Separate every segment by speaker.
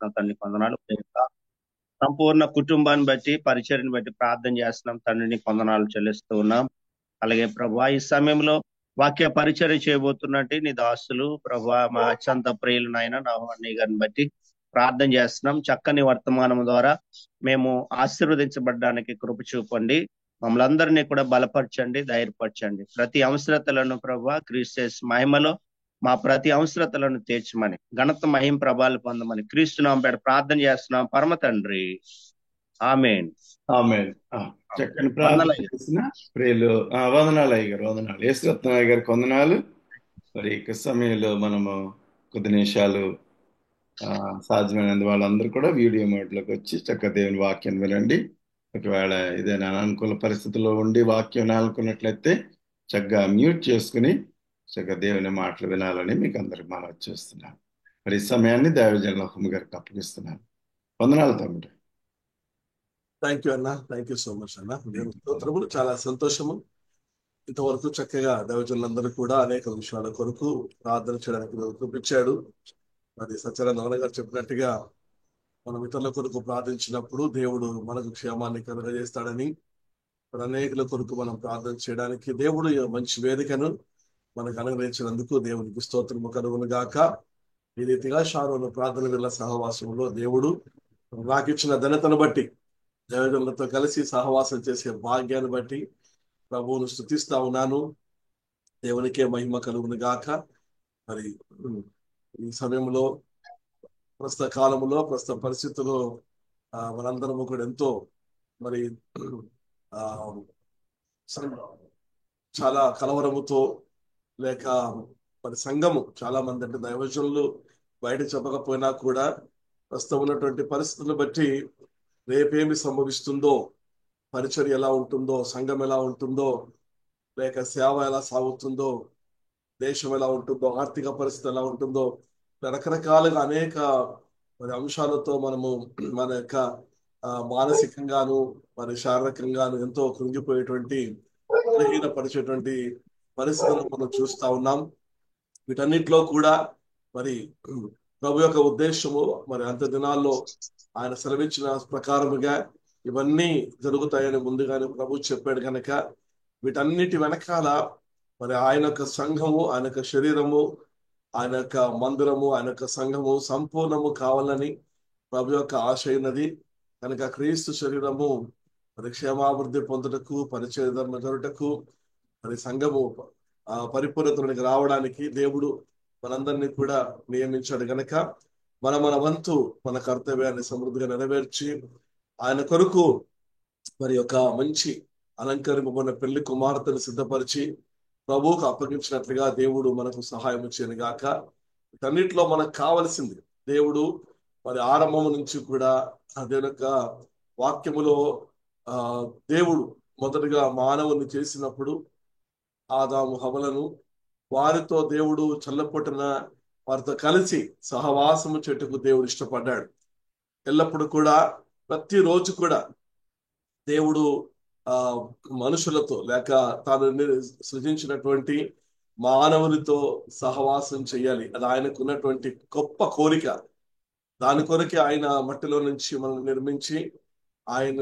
Speaker 1: చేస్తున్నాం తండ్రి కొందనాలు. సంపూర్ణ కుటుంబాన్ని బట్టి పరిచర్ని బట్టి ప్రార్థన చేస్తున్నాం తండ్రిని కొందనాలు చెల్లిస్తూ ఉన్నాం. అలాగే ప్రభా ఈ సమయంలో వాక్య పరిచర్య చేయబోతున్నట్టు నీ దాసులు ప్రభా మా అత్యంత ప్రియులు నాయన నవహన్ని గారిని బట్టి ప్రార్థన చేస్తున్నాం. చక్కని వర్తమానం ద్వారా మేము ఆశీర్వదించబడడానికి కృప చూపండి. మమ్మల్ని అందరినీ కూడా బలపరచండి, ధైర్యపరచండి. ప్రతి అవసరతలను ప్రభా క్రీస్తు మహిమలో మా ప్రతి అవసరతలను తీర్చమని, ఘనత మహిమ ప్రభావాలు పొందమని క్రీస్తునామం పేర ప్రార్థన చేస్తున్నాం పరమ తండ్రి. ఆమేన్.
Speaker 2: ఆమేన్. చక్కని ప్రార్థన చేసిన ప్రియులు వందనాలు అయ్య గారు, వందనాలు. యేసురత్నయ్య గారికి వందనాలు. మరి ఇక సమయంలో మనము కొద్ది నిమిషాలు సాధ్యమైనందు వాళ్ళందరూ కూడా వీడియో మోడ్లోకి వచ్చి చక్కగా దేవుని వాక్యం వినండి. ఒకవేళ ఏదైనా అనుకూల పరిస్థితుల్లో ఉండి వాక్యం వినాలనుకున్నట్లయితే చక్కగా మ్యూట్ చేసుకుని చక్కగా దేవుని మాటలు వినాలని మీకు అందరికి మనం చేస్తున్నాను. మరి ఈ సమయాన్ని దైవజనుల హుమ్ గారికి అప్పగిస్తున్నాను. వందనాలు తమ్ముడు.
Speaker 3: థ్యాంక్ యూ అన్న, థ్యాంక్ యూ సో మచ్ అన్న. దేవుని స్తోత్రములు. చాలా సంతోషము. ఇంతవరకు చక్కగా దైవజనులందరూ కూడా అనేక విషయాల కొరకు ప్రార్థన చేయడానికి చూపించాడు. మరి సత్యనారాయణ గారు చెప్పినట్టుగా మనం ఇతరుల కొరకు ప్రార్థించినప్పుడు దేవుడు మనకు క్షేమాన్ని కలుగజేస్తాడని, మరి అనేకుల కొరకు మనం ప్రార్థన చేయడానికి దేవుడు మంచి వేదికను మనకు అనుగ్రహించినందుకు దేవునికి స్తోత్రము కలుగును గాక. ఈ రీతిగా షారోను ప్రార్థన వేళ సహవాసంలో దేవుడు నాకు ఇచ్చిన ఘనతను బట్టి, దైవజనులతో కలిసి సహవాసం చేసే భాగ్యాన్ని బట్టి ప్రభువును స్తుతిస్తా ఉన్నాను. దేవునికే మహిమ కలుగును గాక. మరి ఈ సమయంలో ప్రస్తుత కాలంలో ప్రస్తుత పరిస్థితుల్లో మనందరము కూడా ఎంతో మరి చాలా కలవరముతో లేక మరి సంఘము చాలా మంది అంటే దైవజనులు బయట చెప్పకపోయినా కూడా ప్రస్తుతం ఉన్నటువంటి పరిస్థితులను బట్టి రేపేమి సంభవిస్తుందో, పరిచర్య ఎలా ఉంటుందో, సంఘం ఎలా ఉంటుందో, లేక సేవ ఎలా సాగుతుందో, దేశం ఎలా ఉంటుందో, ఆర్థిక పరిస్థితి ఎలా ఉంటుందో, రకరకాలుగా అనేక మరి అంశాలతో మనము మన యొక్క మానసికంగాను మరి శారీరకంగాను ఎంతో కృంగిపోయేటువంటి బలహీనపరిచేటువంటి పరిస్థితులను మనం చూస్తా ఉన్నాం. వీటన్నిటిలో కూడా మరి ప్రభు యొక్క ఉద్దేశము మరి అంత దినాల్లో ఆయన సెలవిచ్చిన ప్రకారముగా ఇవన్నీ జరుగుతాయని ముందుగానే ప్రభు చెప్పాడు కనుక వీటన్నిటి వెనకాల మరి ఆయన యొక్క సంఘము, ఆయన యొక్క శరీరము, ఆయన యొక్క మందిరము, ఆయన యొక్క సంఘము సంపూర్ణము కావాలని ప్రభు యొక్క ఆశ అయినది కనుక క్రీస్తు శరీరము మరి క్షేమాభివృద్ధి పొందుటకు, పరిచయ ధర్మ జరుటకు, మరి సంఘము పరిపూర్ణతలోనికి రావడానికి దేవుడు మనందరినీ కూడా నియమించాడు గనక మన వంతు మన కర్తవ్యాన్ని సమృద్ధిగా నెరవేర్చి ఆయన కొరకు మరి ఒక మంచి అలంకరింపబడిన పెళ్లి కుమార్తెను సిద్ధపరిచి ప్రభువుకు అప్పగించినట్లుగా దేవుడు మనకు సహాయం చేయను గాక. వీటన్నిటిలో మనకు కావలసింది దేవుడు మరి ఆరంభం నుంచి కూడా దేవుని యొక్క వాక్యములో దేవుడు మొదటగా మానవుని చేసినప్పుడు ఆదాము హవ్వలను వారితో దేవుడు చల్లపొట్టిన వారితో కలిసి సహవాసము చెట్టుకు దేవుడు ఇష్టపడ్డాడు. ఎల్లప్పుడూ కూడా ప్రతిరోజు కూడా దేవుడు మనుషులతో లేక తాను సృజించినటువంటి మానవునితో సహవాసం చేయాలి. అది ఆయనకు ఉన్నటువంటి గొప్ప కోరిక. దాని కొరకే ఆయన మట్టిలో నుంచి మనల్ని నిర్మించి ఆయన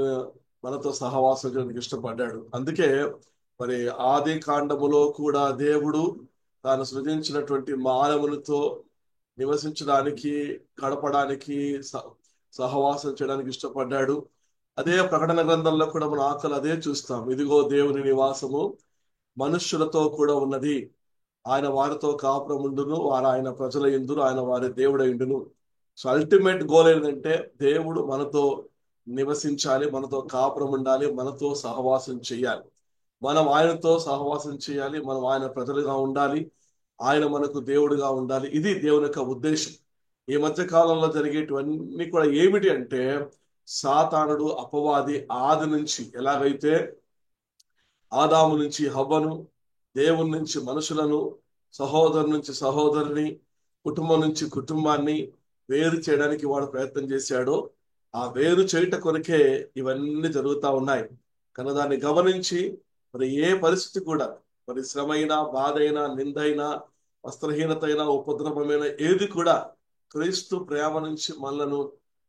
Speaker 3: మనతో సహవాసం చేయడానికి ఇష్టపడ్డాడు. అందుకే మరి ఆది కాండములో కూడా దేవుడు తాను సృజించినటువంటి మానవునితో నివసించడానికి, గడపడానికి, సహవాసం చేయడానికి ఇష్టపడ్డాడు. అదే ప్రకటన గ్రంథంలో కూడా మనం ఆకలి అదే చూస్తాం. ఇదిగో దేవుని నివాసము మనుష్యులతో కూడా ఉన్నది, ఆయన వారితో కాపురముండును, వారు ఆయన ప్రజల యందును, ఆయన వారి దేవుడయుండును. సో అల్టిమేట్ గోల్ ఏంటంటే దేవుడు మనతో నివసించాలి, మనతో కాపురం ఉండాలి, మనతో సహవాసం చేయాలి. మనం ఆయనతో సహవాసం చేయాలి, మనం ఆయన ప్రజలుగా ఉండాలి, ఆయన మనకు దేవుడుగా ఉండాలి. ఇది దేవుని యొక్క ఉద్దేశం. ఈ మధ్య కాలంలో జరిగేటివన్నీ కూడా ఏమిటి అంటే సాతానుడు, అపవాది ఆది నుంచి ఎలాగైతే ఆదాము నుంచి హవ్వను, దేవుని నుంచి మనుషులను, సహోదరు నుంచి సహోదరుని, కుటుంబం నుంచి కుటుంబాన్ని వేరు చేయడానికి వాడు ప్రయత్నం చేశాడో ఆ వేరు చేయట కొరకే ఇవన్నీ జరుగుతూ ఉన్నాయి. కనుక దాన్ని గమనించి మరి ఏ పరిస్థితి కూడా మరి శ్రమైనా, బాధైనా, నిందైనా, వస్త్రహీనత అయినా, ఉపద్రవమైన ఏది కూడా క్రీస్తు ప్రేమ నుంచి మనలను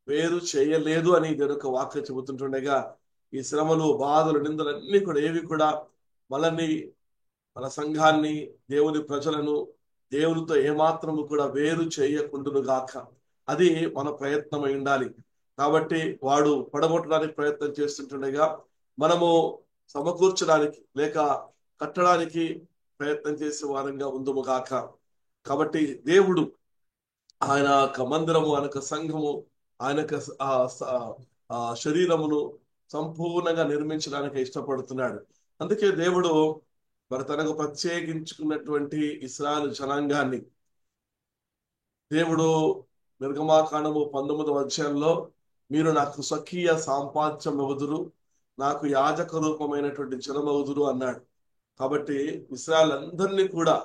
Speaker 3: వేరు చేయలేదు అని దేవుని యొక్క వాక్యం చెబుతుంటుండగా, ఈ శ్రమలు, బాధలు, నిందలు అన్ని కూడా ఏవి కూడా మనల్ని, మన సంఘాన్ని, దేవుని ప్రజలను దేవునితో ఏమాత్రము కూడా వేరు చేయకుండును గాక. అది మన ప్రయత్నం అయి ఉండాలి. కాబట్టి వాడు పడగొట్టడానికి ప్రయత్నం చేస్తుంటుండగా మనము సమకూర్చడానికి లేక కట్టడానికి ప్రయత్నం చేసే వారంగా ఉందుము గాక. కాబట్టి దేవుడు ఆయన యొక్క మందిరము, ఆయన యొక్క సంఘము, ఆయన యొక్క శరీరమును సంపూర్ణంగా నిర్మించడానికి ఇష్టపడుతున్నాడు. అందుకే దేవుడు మరి తనకు ప్రత్యేకించుకున్నటువంటి ఇశ్రాయేలు జనాంగాన్ని దేవుడు నిర్గమాకాండము 19వ అధ్యాయంలో మీరు నాకు స్వకీయ సాంపాద్యం అవుదురు, నాకు యాజక రూపమైనటువంటి జనమవుదురు అన్నాడు. కాబట్టి ఇశ్రాయేలు అందరినీ కూడా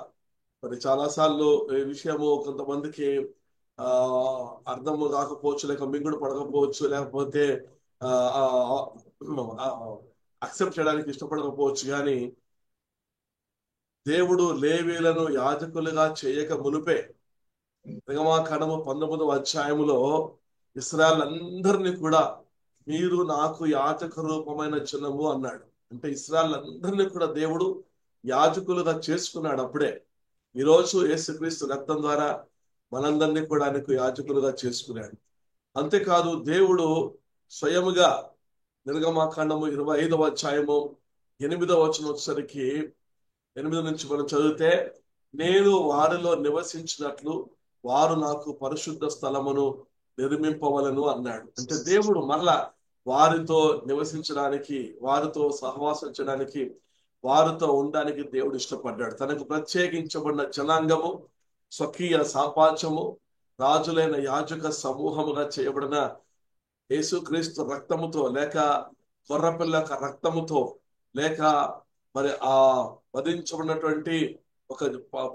Speaker 3: మరి చాలాసార్లు ఈ విషయము కొంతమందికి అర్థము కాకపోవచ్చు, లేక మింగుడు పడకపోవచ్చు, లేకపోతే అక్సెప్ట్ చేయడానికి ఇష్టపడకపోవచ్చు. కానీ దేవుడు లేవీలను యాజకులుగా చేయక మునుపే నిర్గమాకాండము 19వ అధ్యాయములో ఇశ్రాయేలు అందరినీ కూడా మీరు నాకు యాజక రూపమైన జనము అన్నాడు. అంటే ఇశ్రాయేలు అందరినీ కూడా దేవుడు యాజకులుగా చేసుకున్నాడు అప్పుడే. ఈరోజు యేసుక్రీస్తు రక్తం ద్వారా మనందరినీ కూడా ఆయనకు యాజకులుగా చేసుకున్నాడు. అంతేకాదు దేవుడు స్వయముగా నిర్గమాకాండము 25వ అధ్యాయము 8వ వచనం వచ్చేసరికి 8 నుంచి మనం చదివితే, నేను వారిలో నివసించినట్లు వారు నాకు పరిశుద్ధ స్థలమును నిర్మింపవలను అన్నాడు. అంటే దేవుడు మరలా వారితో నివసించడానికి, వారితో సహవాసించడానికి, వారితో ఉండడానికి దేవుడు ఇష్టపడ్డాడు. తనకు ప్రత్యేకించబడిన జనాంగము, స్వకీయ సాపాచము, రాజులైన యాజక సమూహముగా చేయబడిన యేసుక్రీస్తు రక్తముతో లేక గొర్రెపిల్ల రక్తముతో లేక మరి ఆ వధించబడినటువంటి ఒక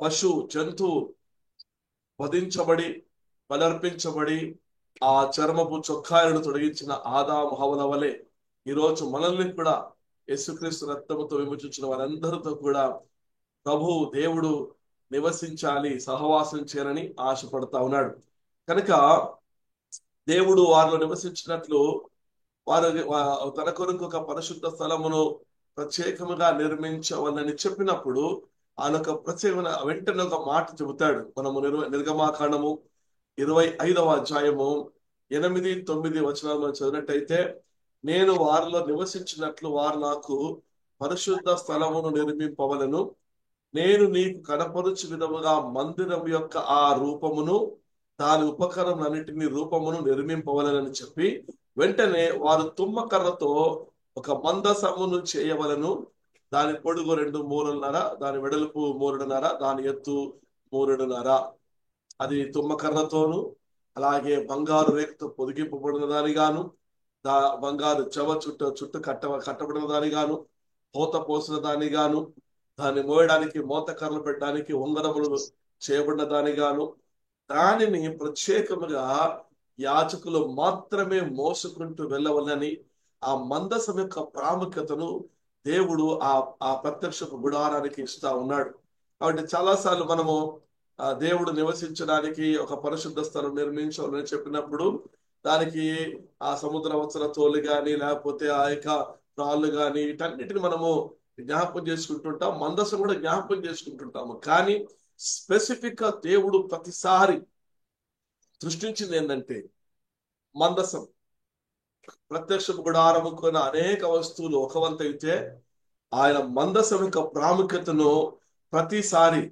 Speaker 3: పశు జంతువు వధించబడి బలర్పించబడి ఆ చర్మపు చొక్కాయలను తొలగించిన ఆదాము హవ్వల వలె ఈరోజు మనల్ని కూడా యేసుక్రీస్తు రక్తముతో విమోచించిన వారందరితో కూడా ప్రభు దేవుడు నివసించాలి, సహవాసం చేయాలని ఆశపడతా ఉన్నాడు. కనుక దేవుడు వారిలో నివసించినట్లు వారు తన కొరకు ఒక పరిశుద్ధ స్థలమును ప్రత్యేకముగా నిర్మించవాలని చెప్పినప్పుడు ఆయన ఒక ప్రత్యేకమైన వెంటనే ఒక మాట చెబుతాడు. మనము నిర్గమాకాండము 25వ అధ్యాయము 8, 9 వచనాలు మనం చదివినట్టయితే, నేను వారిలో నివసించినట్లు వారు నాకు పరిశుద్ధ స్థలమును నిర్మింపవలను, నేను నీకు కనపరుచు విధముగా మందిరం యొక్క ఆ రూపమును దాని ఉపకరణలన్నిటిని రూపమును నిర్మింపవలనని చెప్పి వెంటనే వారు తుమ్మకర్రతో ఒక మందసమును చేయవలను, దాని పొడుగు 2 మూరలున్నర, దాని వెడల్పు 3.5, దాని ఎత్తు 3.5. అది తుమ్మకర్రతోను అలాగే బంగారు రేఖతో పొదిగింపబడిన దానిగాను, బంగారు చెవ చుట్టూ కట్టబడిన దానిగాను, పోత పోసిన దానిగాను, దాన్ని మోయడానికి మోతకర్రలు పెట్టడానికి ఉంగరములు చేయబడిన దానిగాను, దానిని ప్రత్యేకముగా యాజకులు మాత్రమే మోసుకుంటూ వెళ్ళవలని ఆ మందసం యొక్క ప్రాముఖ్యతను దేవుడు ఆ ప్రత్యక్ష గుడారానికి ఇస్తా ఉన్నాడు. కాబట్టి చాలాసార్లు మనము దేవుడు నివసించడానికి ఒక పరిశుద్ధ స్థలం నిర్మించాలని చెప్పినప్పుడు దానికి ఆ సముద్ర వత్సల తోలు కానీ లేకపోతే ఆ యొక్క రాళ్ళు కానీ వీటన్నిటిని మనము జ్ఞాపకం చేసుకుంటుంటాం, మందసం కూడా జ్ఞాపకం చేసుకుంటుంటాము. కానీ స్పెసిఫిక్ గా దేవుడు ప్రతిసారి సృష్టించింది ఏంటంటే మందసం. ప్రత్యక్ష గుడారము కొన్న అనేక వస్తువులు ఒక వంత అయితే ఆయన మందసం యొక్క ప్రాముఖ్యతను ప్రతిసారి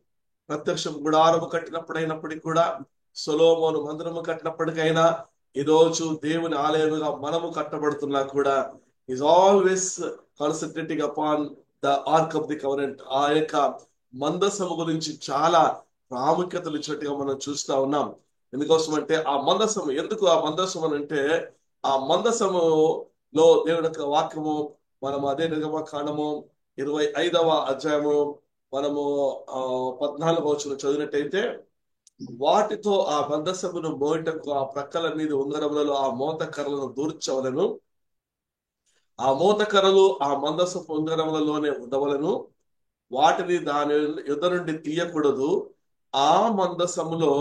Speaker 3: ప్రత్యక్ష గుడారము కట్టినప్పుడైనప్పటికీ కూడా, సొలొమోను మందిరము కట్టినప్పటికైనా, ఈరోజు దేవుని ఆలయముగా మనము కట్టబడుతున్నా కూడా is always concentrating upon the ark of the కవరెంట్. ఆ యొక్క మందసము గురించి చాలా ప్రాముఖ్యతలు ఇచ్చినట్టుగా మనం చూస్తా ఉన్నాం. ఎందుకోసం అంటే ఆ మందసము ఎందుకు ఆ మందసం అని అంటే, ఆ మందసములో దేవుని యొక్క వాక్యము మనం అదే నిర్గమకాండము 25వ అధ్యాయము మనము 14వ వచనం చదివినట్టయితే, వాటితో ఆ మందసమును మోయటకు ఆ ప్రక్కల మీద ఉంగరములలో ఆ మోతకర్రలను దూర్చవలను, ఆ మోతకర్రలు ఆ మందసపు ఉంగరములలోనే ఉండవలను, వాటిని దాని యుద్ధ నుండి తీయకూడదు. ఆ మందసములో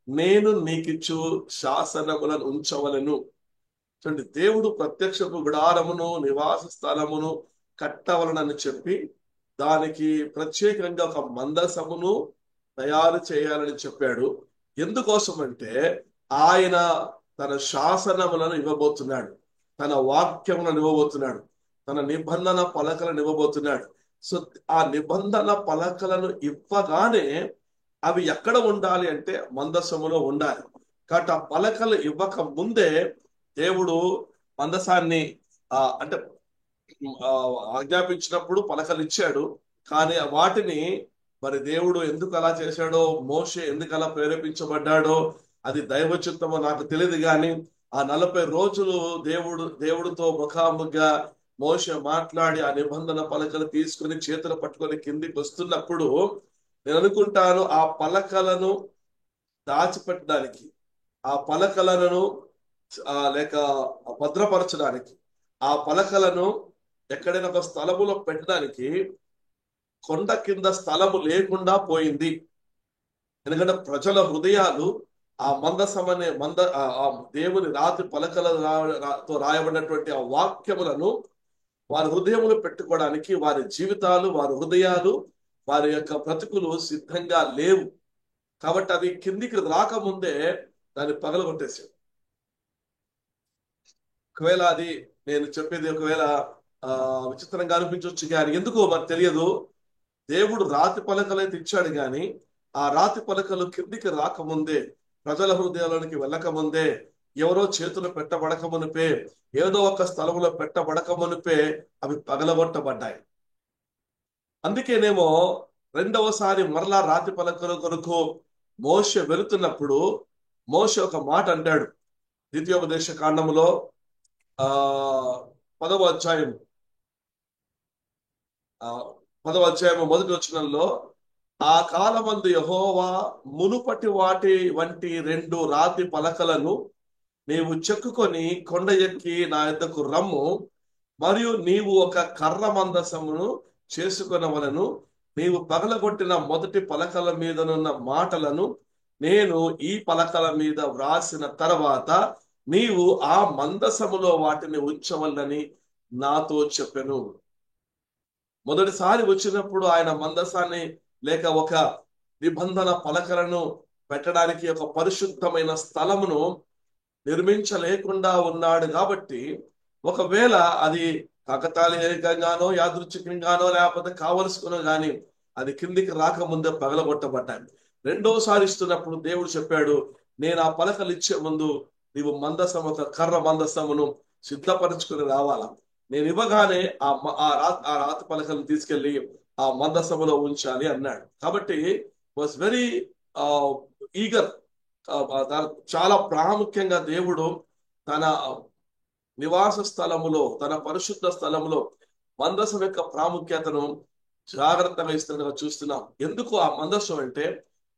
Speaker 3: నేను నీకిచ్చు శాసనములను ఉంచవలను. చూడండి, దేవుడు ప్రత్యక్షపు గుడారమును నివాస స్థలమును కట్టవలనని చెప్పి దానికి ప్రత్యేకంగా ఒక మందసమును తయారు చేయాలని చెప్పాడు. ఎందుకోసం అంటే ఆయన తన శాసనములను ఇవ్వబోతున్నాడు, తన వాక్యములను ఇవ్వబోతున్నాడు, తన నిబంధన పలకలను ఇవ్వబోతున్నాడు. సో ఆ నిబంధన పలకలను ఇవ్వగానే అవి ఎక్కడ ఉండాలి అంటే మందసములో ఉండాలి. కాబట్టి ఆ పలకలు ఇవ్వక ముందే దేవుడు మందసాన్ని అంటే ఆజ్ఞాపించినప్పుడు పలకలు ఇచ్చాడు. కానీ వాటిని మరి దేవుడు ఎందుకు అలా చేశాడో, మోషే ఎందుకు అలా ప్రేరేపించబడ్డాడో అది దైవ చిత్తమో నాకు తెలియదు. కానీ ఆ 40 రోజులు దేవుడితో ముఖాముఖిగా మోషే మాట్లాడి ఆ నిబంధన పలకలు తీసుకుని చేతులు పట్టుకొని కిందికి వస్తున్నప్పుడు నేను అనుకుంటాను ఆ పలకలను దాచిపెట్టడానికి, ఆ పలకలను లేక భద్రపరచడానికి, ఆ పలకలను ఎక్కడైనా ఒక స్థలములో పెట్టడానికి కొండ కింద స్థలము లేకుండా పోయింది. ఎందుకంటే ప్రజల హృదయాలు ఆ మందసమనే ఆ దేవుని రాతి పలకలతో రాయబడినటువంటి ఆ వాక్యములను వారి హృదయములు పెట్టుకోవడానికి వారి జీవితాలు, వారి హృదయాలు, వారి యొక్క బ్రతుకులు సిద్ధంగా లేవు. కాబట్టి అది కిందికి రాకముందే దాన్ని పగలగొట్టేసాడు. ఒకవేళ అది నేను చెప్పేది ఒకవేళ విచిత్రంగా అనిపించవచ్చు, కానీ ఎందుకో మనకు తెలియదు. దేవుడు రాతి పలకలు అయితే ఇచ్చాడు, కానీ ఆ రాతి పలకలు కిందికి రాకముందే, ప్రజల హృదయాలలోనికి వెళ్ళకముందే, ఎవరో చేతులు పెట్టబడక మునిపే, ఏదో ఒక స్థలంలో పెట్టబడక మునిపే అవి పగలగొట్టబడ్డాయి. అందుకేనేమో రెండవసారి మరలా రాతి పలకల కొరకు మోషే వెళుతున్నప్పుడు మోషే ఒక మాట అంటాడు. ద్వితీయోపదేశ కాండములో 10వ అధ్యాయం 1వ వచనంలో, ఆ కాలమందు యెహోవా మునుపటి వాటి వంటి 2 రాతి పలకలను నీవు చెక్కుకొని కొండ ఎక్కి నా యొద్దకు రమ్ము, మరియు నీవు ఒక కర్ర మందసమును చేసుకొనవలెను. నీవు పగలగొట్టిన మొదటి పలకల మీదనున్న మాటలను నేను ఈ పలకల మీద వ్రాసిన తర్వాత నీవు ఆ మందసములో వాటిని ఉంచవలనని నాతో చెప్పెను. మొదటిసారి వచ్చినప్పుడు ఆయన మందసాన్ని లేక ఒక నిబంధన పలకలను పెట్టడానికి ఒక పరిశుద్ధమైన స్థలమును నిర్మించలేకుండా ఉన్నాడు. కాబట్టి ఒకవేళ అది కాకతాళీయంగానో యాదృచ్ఛికంగానో లేకపోతే కావలసుకునో కానీ అది కిందికి రాకముందే పగలగొట్టబడ్డాయి. రెండోసారి ఇస్తున్నప్పుడు దేవుడు చెప్పాడు, నేను ఆ పలకలు ఇచ్చే ముందు నీవు మందసము, కర్ర మందసమును సిద్ధపరచుకుని రావాలా. నేను ఇవ్వగానే ఆ రాతి పలకలను తీసుకెళ్లి ఆ మందసములో ఉంచాలి అన్నాడు. కాబట్టి వాస్ వెరీ ఈగర్. చాలా ప్రాముఖ్యంగా దేవుడు తన నివాస స్థలములో, తన పరిశుద్ధ స్థలములో మందసం యొక్క ప్రాముఖ్యతను జాగ్రత్తగా ఇస్తున్నగా చూస్తున్నాం. ఎందుకు ఆ మందసం అంటే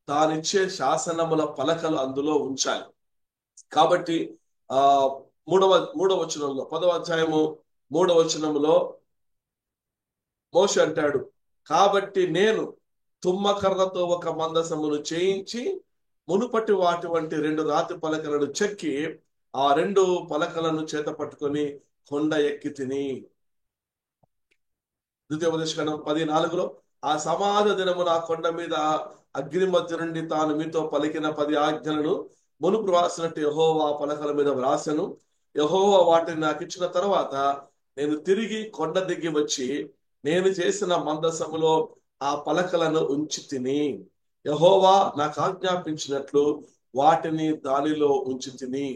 Speaker 3: తానిచ్చే శాసనముల పలకలు అందులో ఉంచాలి. కాబట్టి మూడవ వచనంలో 10వ అధ్యాయము 3వ వచనంలో మోషే అంటాడు, కాబట్టి నేను తుమ్మకర్రతో ఒక మందసమును చేయించి మునుపటి వాటి వంటి 2 రాతి పలకలను చెక్కి ఆ 2 పలకలను చేత పట్టుకొని కొండ ఎక్కి తిని. ద్వితీయోపదేశకాండం 10:4లో, ఆ సమాజ దినము నా కొండ మీద అగ్ని మధ్య నుండి తాను మీతో పలికిన 10 ఆజ్ఞలను మునుపు వ్రాసినట్టు యెహోవా పలకల మీద వ్రాసెను. యెహోవా వాటిని నాకు ఇచ్చిన తర్వాత నేను తిరిగి కొండ దిగి వచ్చి నేను చేసిన మందసములో ఆ పలకలను ఉంచి తిని, యెహోవా నాకు ఆజ్ఞాపించినట్లు వాటిని దానిలో ఉంచి తిని.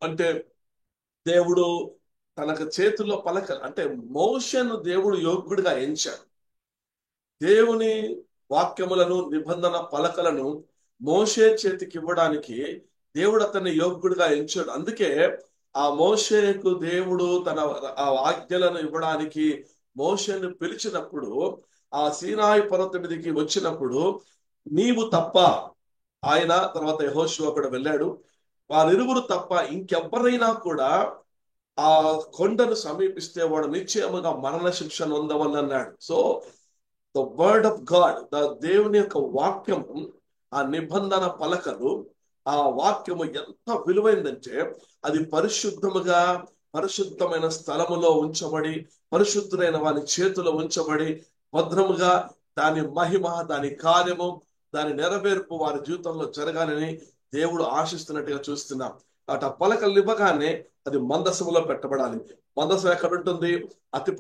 Speaker 3: అంటే దేవుడు తనకు చేతుల్లో పలకలు, అంటే మోషేను దేవుడు యోగ్యుడిగా ఎంచాడు. దేవుని వాక్యములను, నిబంధన పలకలను మోషే చేతికి ఇవ్వడానికి దేవుడు అతన్ని యోగ్యుడిగా ఎంచాడు. అందుకే ఆ మోషేకు దేవుడు తన ఆ ఆజ్ఞలను ఇవ్వడానికి మోషేను పిలిచినప్పుడు, ఆ సీనాయి పర్వతం మీదకి వచ్చినప్పుడు నీవు తప్ప, ఆయన తర్వాత యెహోషువ కూడా వెళ్ళాడు, వారిరువురు తప్ప ఇంకెవ్వరైనా కూడా ఆ కొండను సమీపిస్తే వాడు నిశ్చయముగా మరణ శిక్ష నొందవలన్నాడు. So the word of God, దేవుని యొక్క వాక్యం ఆ నిబంధన పలకలు, ఆ వాక్యము ఎంత విలువైందంటే అది పరిశుద్ధమైన స్థలములో ఉంచబడి, పరిశుద్ధులైన వారి చేతిలో ఉంచబడి, భద్రముగా దాని మహిమ, దాని కార్యము, దాని నెరవేర్పు వారి జీవితంలో జరగాలని దేవుడు ఆశిస్తున్నట్టుగా చూస్తున్నాం. అటు ఆ పలకలు ఇవ్వగానే అది మందసములో పెట్టబడాలి. మందసం ఎక్కడ ఉంటుంది? అతి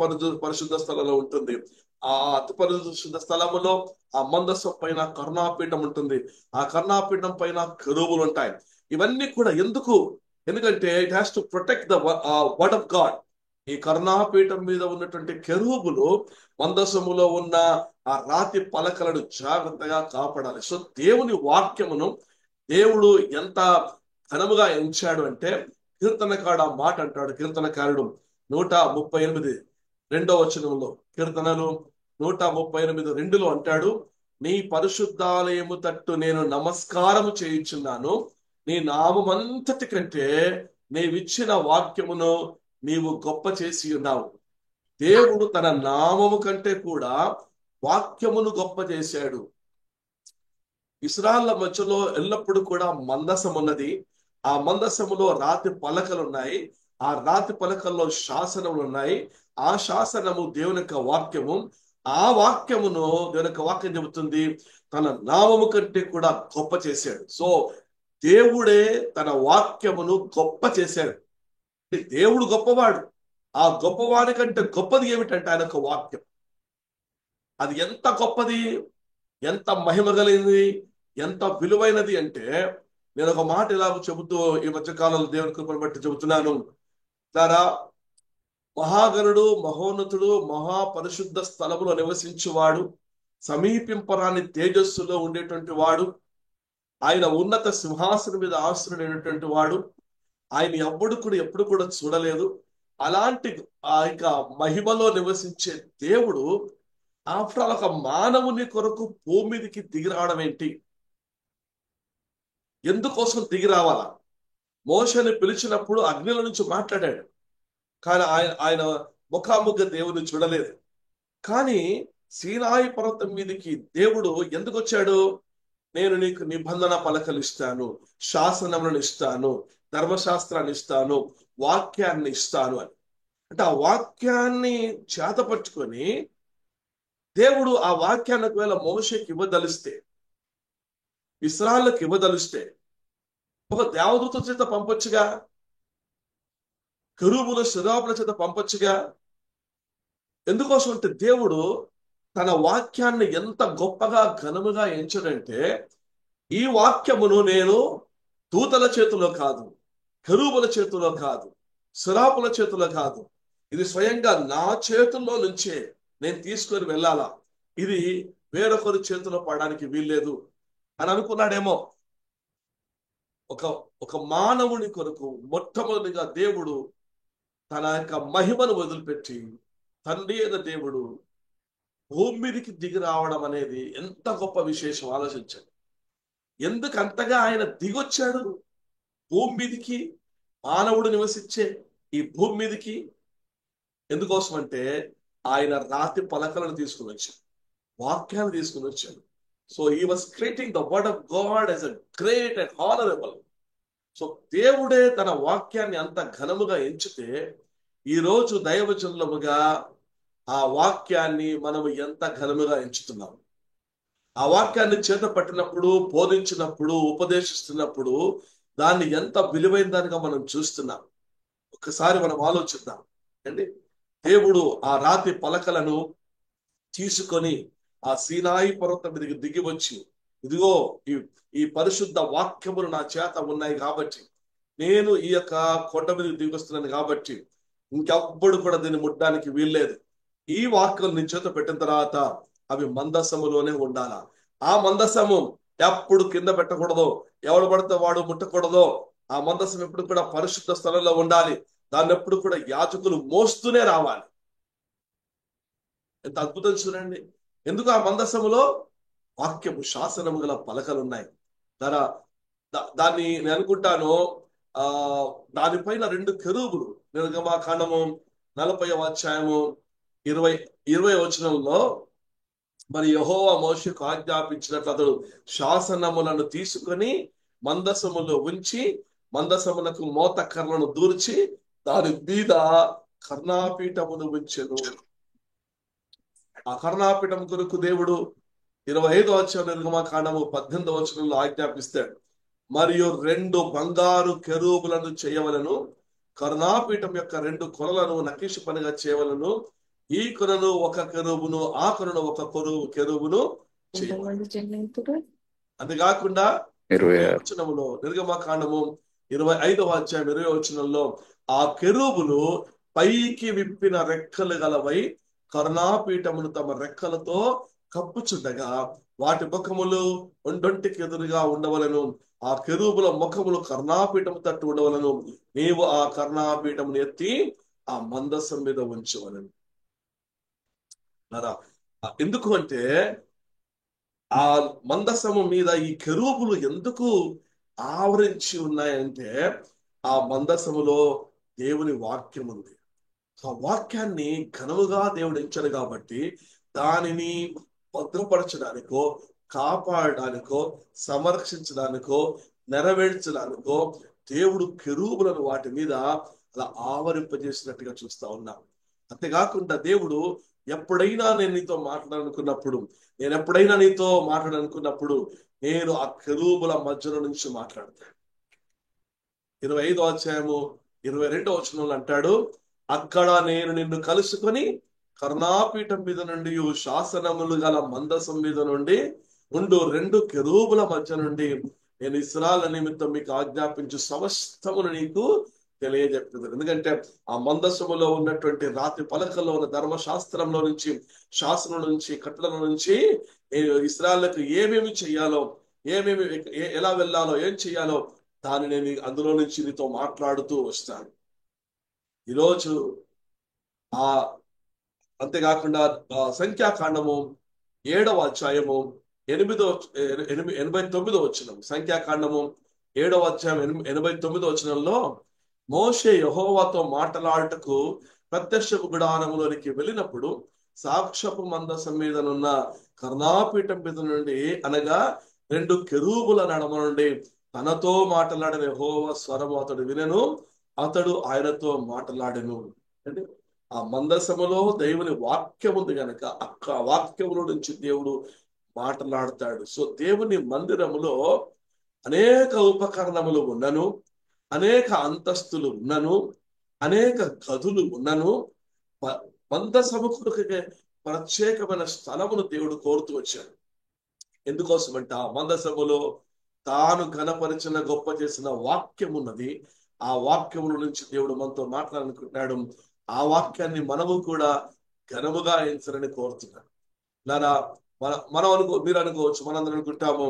Speaker 3: పరిశుద్ధ స్థలంలో ఉంటుంది. ఆ అతి పరిశుద్ధ స్థలములో ఆ మందసం పైన కరుణాపీఠం ఉంటుంది. ఆ కరుణాపీఠం పైన కెరూబులు ఉంటాయి. ఇవన్నీ కూడా ఎందుకు? ఎందుకంటే it has to protect the word of God. ఈ కరుణాపీఠం మీద ఉన్నటువంటి కెరూబులు మందసములో ఉన్న ఆ రాతి పలకలను జాగ్రత్తగా కాపాడాలి. సో దేవుని వాక్యమును దేవుడు ఎంత ఘనముగా ఎంచాడు అంటే, కీర్తనకాడు ఆ మాట అంటాడు. కీర్తనకారుడు 138 2వ వచనంలో, కీర్తనలు 138:2 అంటాడు, నీ పరిశుద్ధాలయము తట్టు నేను నమస్కారము చేయించున్నాను. నీ నామమంతటి కంటే నీవిచ్చిన వాక్యమును నీవు గొప్ప చేసి ఉన్నావు. దేవుడు తన నామము కంటే కూడా వాక్యమును గొప్ప చేశాడు. ఇశ్రాయేళ్ల మధ్యలో ఎల్లప్పుడూ కూడా మందసం ఉన్నది. ఆ మందసములో రాతి పలకలు ఉన్నాయి. ఆ రాతి పలకల్లో శాసనములు ఉన్నాయి. ఆ శాసనము దేవుని యొక్క వాక్యము. ఆ వాక్యమును దేవుని యొక్క వాక్యం చెబుతుంది తన నామము కంటే కూడా గొప్ప చేశాడు. సో దేవుడే తన వాక్యమును గొప్ప చేశాడు. దేవుడు గొప్పవాడు. ఆ గొప్పవాడి కంటే గొప్పది ఏమిటంటే ఆయన యొక్క వాక్యం. అది ఎంత గొప్పది, ఎంత మహిమ కలిగింది, ఎంత విలువైనది అంటే, నేను ఒక మాట ఇలాగ చెబుతూ ఈ మధ్యకాలంలో దేవుని కృపను బట్టి చెబుతున్నాను. ద్వారా మహాగణుడు, మహోన్నతుడు, మహాపరిశుద్ధ స్థలములో నివసించువాడు, సమీపింపరాని తేజస్సులో ఉండేటువంటి వాడు, ఆయన ఉన్నత సింహాసనం మీద ఆశ్రయుడైనటువంటి వాడు, ఆయన ఎప్పుడు కూడా చూడలేదు. అలాంటి ఆ యొక్క మహిమలో నివసించే దేవుడు ఆఫ్టర్ ఆల్ ఒక మానవుని కొరకు భూమి మీదకి దిగి రావడం ఏంటి? ఎందుకోసం దిగి రావాలా? మోషేని పిలిచినప్పుడు అగ్నిలో నుంచి మాట్లాడాడు, కానీ ఆయన ముఖాముఖ దేవుని చూడలేదు. కానీ సీనాయి పర్వతం మీదకి దేవుడు ఎందుకు వచ్చాడు? నేను నీకు నిబంధన పలకలు ఇస్తాను, శాసనములను ఇస్తాను, ధర్మశాస్త్రాన్ని ఇస్తాను, వాక్యాన్ని ఇస్తాను అని. అంటే ఆ వాక్యాన్ని చేతపట్టుకొని దేవుడు ఆ వాక్యాన్ని ఒకవేళ మోషేకి ఇవ్వదలిస్తే, ఇశ్రాయేలుకి ఇవ్వదలిస్తే ఒక దేవదూత చేత పంపొచ్చుగా, కెరూబుల శరాబుల చేత పంపొచ్చుగా. ఎందుకోసం అంటే దేవుడు తన వాక్యాన్ని ఎంత గొప్పగా ఘనముగా ఎంచడంటే, ఈ వాక్యమును నేను దూతల చేతిలో కాదు, కెరూబుల చేతిలో కాదు, శరాపుల చేతిలో కాదు, ఇది స్వయంగా నా చేతుల్లో నుంచే నేను తీసుకొని వెళ్ళాలా, ఇది వేరొకరి చేతిలో పడడానికి వీల్లేదు అని అనుకున్నాడేమో. ఒక మానవుని కొరకు మొట్టమొదటిగా దేవుడు తన యొక్క మహిమను వదిలిపెట్టి, తండ్రి అయిన దేవుడు భూమి మీదకి దిగి రావడం అనేది ఎంత గొప్ప విశేషం ఆలోచించండి. ఎందుకంతగా ఆయన దిగొచ్చాడు భూమి మీదకి, మానవుడు నివసించే ఈ భూమి మీదకి? ఎందుకోసం అంటే ఆయన రాతి పలకలను తీసుకుని వచ్చాడు, వాక్యాన్ని తీసుకుని వచ్చాడు. So he was creating the word of God as a great and honourable. So దేవుడే తన వాక్యాన్ని అంత ఘనముగా ఎంచితే, ఈరోజు దైవజనులముగా ఆ వాక్యాన్ని మనము ఎంత ఘనముగా ఎంచుతున్నాం. ఆ వాక్యాన్ని చేత పట్టినప్పుడు, బోధించినప్పుడు, ఉపదేశిస్తున్నప్పుడు దాన్ని ఎంత విలువైన దానిగా మనం చూస్తున్నాం. ఒకసారి మనం ఆలోచిద్దాం అండి. దేవుడు ఆ రాతి పలకలను తీసుకొని ఆ సీనాయి పర్వతం మీదకి దిగి వచ్చి, ఇదిగో ఈ పరిశుద్ధ వాక్యములు నా చేత ఉన్నాయి కాబట్టి, నేను ఈ యొక్క కొండ మీదకి దిగి వస్తున్నాను కాబట్టి ఇంకెప్పుడు కూడా దీన్ని ముట్టడానికి వీల్లేదు. ఈ వాక్యం నీ చేత పెట్టిన తర్వాత అవి మందసములోనే ఉండాలా. ఆ మందసము ఎప్పుడు కింద పెట్టకూడదు, ఎవడు పడితే వాడు ముట్టకూడదు. ఆ మందసం ఎప్పుడు కూడా పరిశుద్ధ స్థలంలో ఉండాలి. దాన్ని ఎప్పుడు కూడా యాజకులు మోస్తూనే రావాలి. ఎంత అద్భుతం చూడండి. ఎందుకు? ఆ మందసములో వాక్యము, శాసనము గల పలకలు ఉన్నాయి. దాన్ని నేను అనుకుంటాను, దానిపైన 2 కెరూబులు. నిర్గమాకాండము 40వ అధ్యాయము 20వ వచనంలో మరి యెహోవా మోషేకు ఆజ్ఞాపించినట్లు అతడు శాసనములను తీసుకొని మందసములో ఉంచి మందసమునకు మోత కర్రను దూర్చి దాని మీద కర్ణాపీఠమును ఉంచెను. ఆ కర్ణాపీఠం కొరకు దేవుడు 25వ వచనం నిర్గమకాండము 18వ వచనంలో ఆజ్ఞాపిస్తాడు. మరియు 2 బంగారు కెరూబులను చేయవలను, కరుణాపీఠం యొక్క 2 కొనలను నకిషు పనిగా చేయవలను. ఈ కొనను ఒక కెరూబును, ఆ కొనను ఒక కెరూబును చేయవలను. అంతేకాకుండా 20వ వచనములో నిర్గమకాండము 25వ అధ్యాయం 20వ వచనంలో ఆ కెరూబులు పైకి విప్పిన రెక్కలు గలవై కరుణాపీఠమును తమ రెక్కలతో కప్పుచుండగా వాటి ముఖములు ఒంటొంటికి ఎదురుగా ఉండవలను. ఆ కెరూబుల ముఖములు కర్ణాపీఠము తట్టు ఉండవలను. నీవు ఆ కర్ణాపీఠమును ఎత్తి ఆ మందసం మీద ఉంచవలను. ఎందుకు అంటే ఆ మందసము మీద ఈ కెరూబులు ఎందుకు ఆవరించి ఉన్నాయంటే ఆ మందసములో దేవుని వాక్యం ఉంది. ఆ వాక్యాన్ని ఘనముగా దేవుడు ఇచ్చాడు కాబట్టి దానిని భద్రపరచడానికో, కాపాడడానికో, సంరక్షించడానికో, నెరవేర్చడానికో దేవుడు కెరూబులను వాటి మీద అలా ఆవరింపజేసినట్టుగా చూస్తా ఉన్నాం. అంతేకాకుండా దేవుడు ఎప్పుడైనా నేను నీతో మాట్లాడాలనుకున్నప్పుడు, నేను ఆ కెరూబుల మధ్యలో నుంచి మాట్లాడతాను. 25వ అధ్యాయము 22వ వచనంలో అంటాడు, అక్కడ నేను నిన్ను కలుసుకొని కర్ణాపీఠం మీద నుండి శాసనములు గల మందసం మీద నుండి 2 కెరూబుల మధ్య నుండి నేను ఇశ్రాయేలు నిమిత్తం మీకు ఆజ్ఞాపించు సమస్తమును నీకు తెలియజెప్పింది. ఎందుకంటే ఆ మందసములో ఉన్నటువంటి రాతి పలకల్లో ఉన్న ధర్మశాస్త్రంలో నుంచి, శాసనం నుంచి, కట్టల నుంచి ఇశ్రాయేలుకు ఏమేమి చెయ్యాలో, ఎలా వెళ్ళాలో, ఏం చెయ్యాలో దాన్ని నేను అందులో నుంచి నీతో మాట్లాడుతూ వస్తాను. ఈరోజు అంతేకాకుండా సంఖ్యాకాండము 7వ అధ్యాయము 89వ వచనం, సంఖ్యాకాండము 7వ అధ్యాయం 89వ వచనంలో మోషే యెహోవాతో మాట్లాడుటకు ప్రత్యక్షపు గుడారములోనికి వెళ్ళినప్పుడు సాక్ష్యపు మందసం మీదనున్న కర్ణాపీఠం మీద నుండి, అనగా 2 కెరూబుల నడమ నుండి తనతో మాట్లాడిన యెహోవా స్వరము అతడు వినెను, అతడు ఆయనతో మాట్లాడెను. అంటే ఆ మందసములో దేవుని వాక్యం ఉంది కనుక ఆ వాక్యముల నుంచి దేవుడు మాట్లాడతాడు. సో దేవుని మందిరములో అనేక ఉపకరణములు ఉన్నను, అనేక అంతస్తులు ఉన్నను, అనేక గదులు ఉన్నను. మందసము కొరకు ప్రత్యేకమైన స్థలమును దేవుడు కోరుతూ వచ్చాడు. ఎందుకోసమంటే ఆ మందసములో తాను ఘనపరిచిన గొప్ప చేసిన వాక్యం ఉన్నది. ఆ వాక్యముల నుంచి దేవుడు మనతో మాట్లాడాలనుకుంటున్నాడు. ఆ వాక్యాన్ని మనము కూడా ఘనముగా ఎంచాలని కోరుతున్నాడు. ఇలా మీరు అనుకోవచ్చు, మనందరం అనుకుంటాము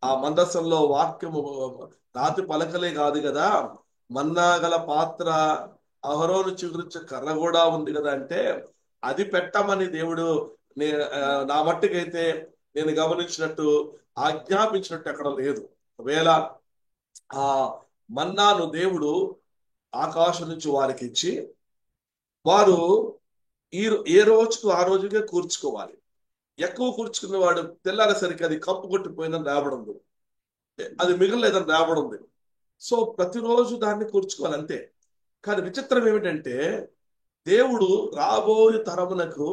Speaker 3: ఆ మందసంలో వాక్యము రాతి పలకలే కాదు కదా, మన్నా గల పాత్ర, అహరోను చిగురించే కర్ర కూడా ఉంది కదా అంటే అది పెట్టమని దేవుడు నా మట్టుకైతే నేను గమనించినట్టు ఆజ్ఞాపించినట్టు ఎక్కడ లేదు. ఒకవేళ ఆ మన్నాను దేవుడు ఆకాశం నుంచి వారికి ఇచ్చి వారు ఏ రోజుకు ఆ రోజుగా కూర్చుకోవాలి. ఎక్కువ కూర్చుకున్న వాడు తెల్లారేసరికి అది కప్పు కొట్టిపోయిందని రాబడింది, అది మిగలలేదని రాబడింది. సో ప్రతిరోజు దాన్ని కూర్చుకోవాలి అంతే. కానీ విచిత్రం ఏమిటంటే దేవుడు రాబోయే తరమునకు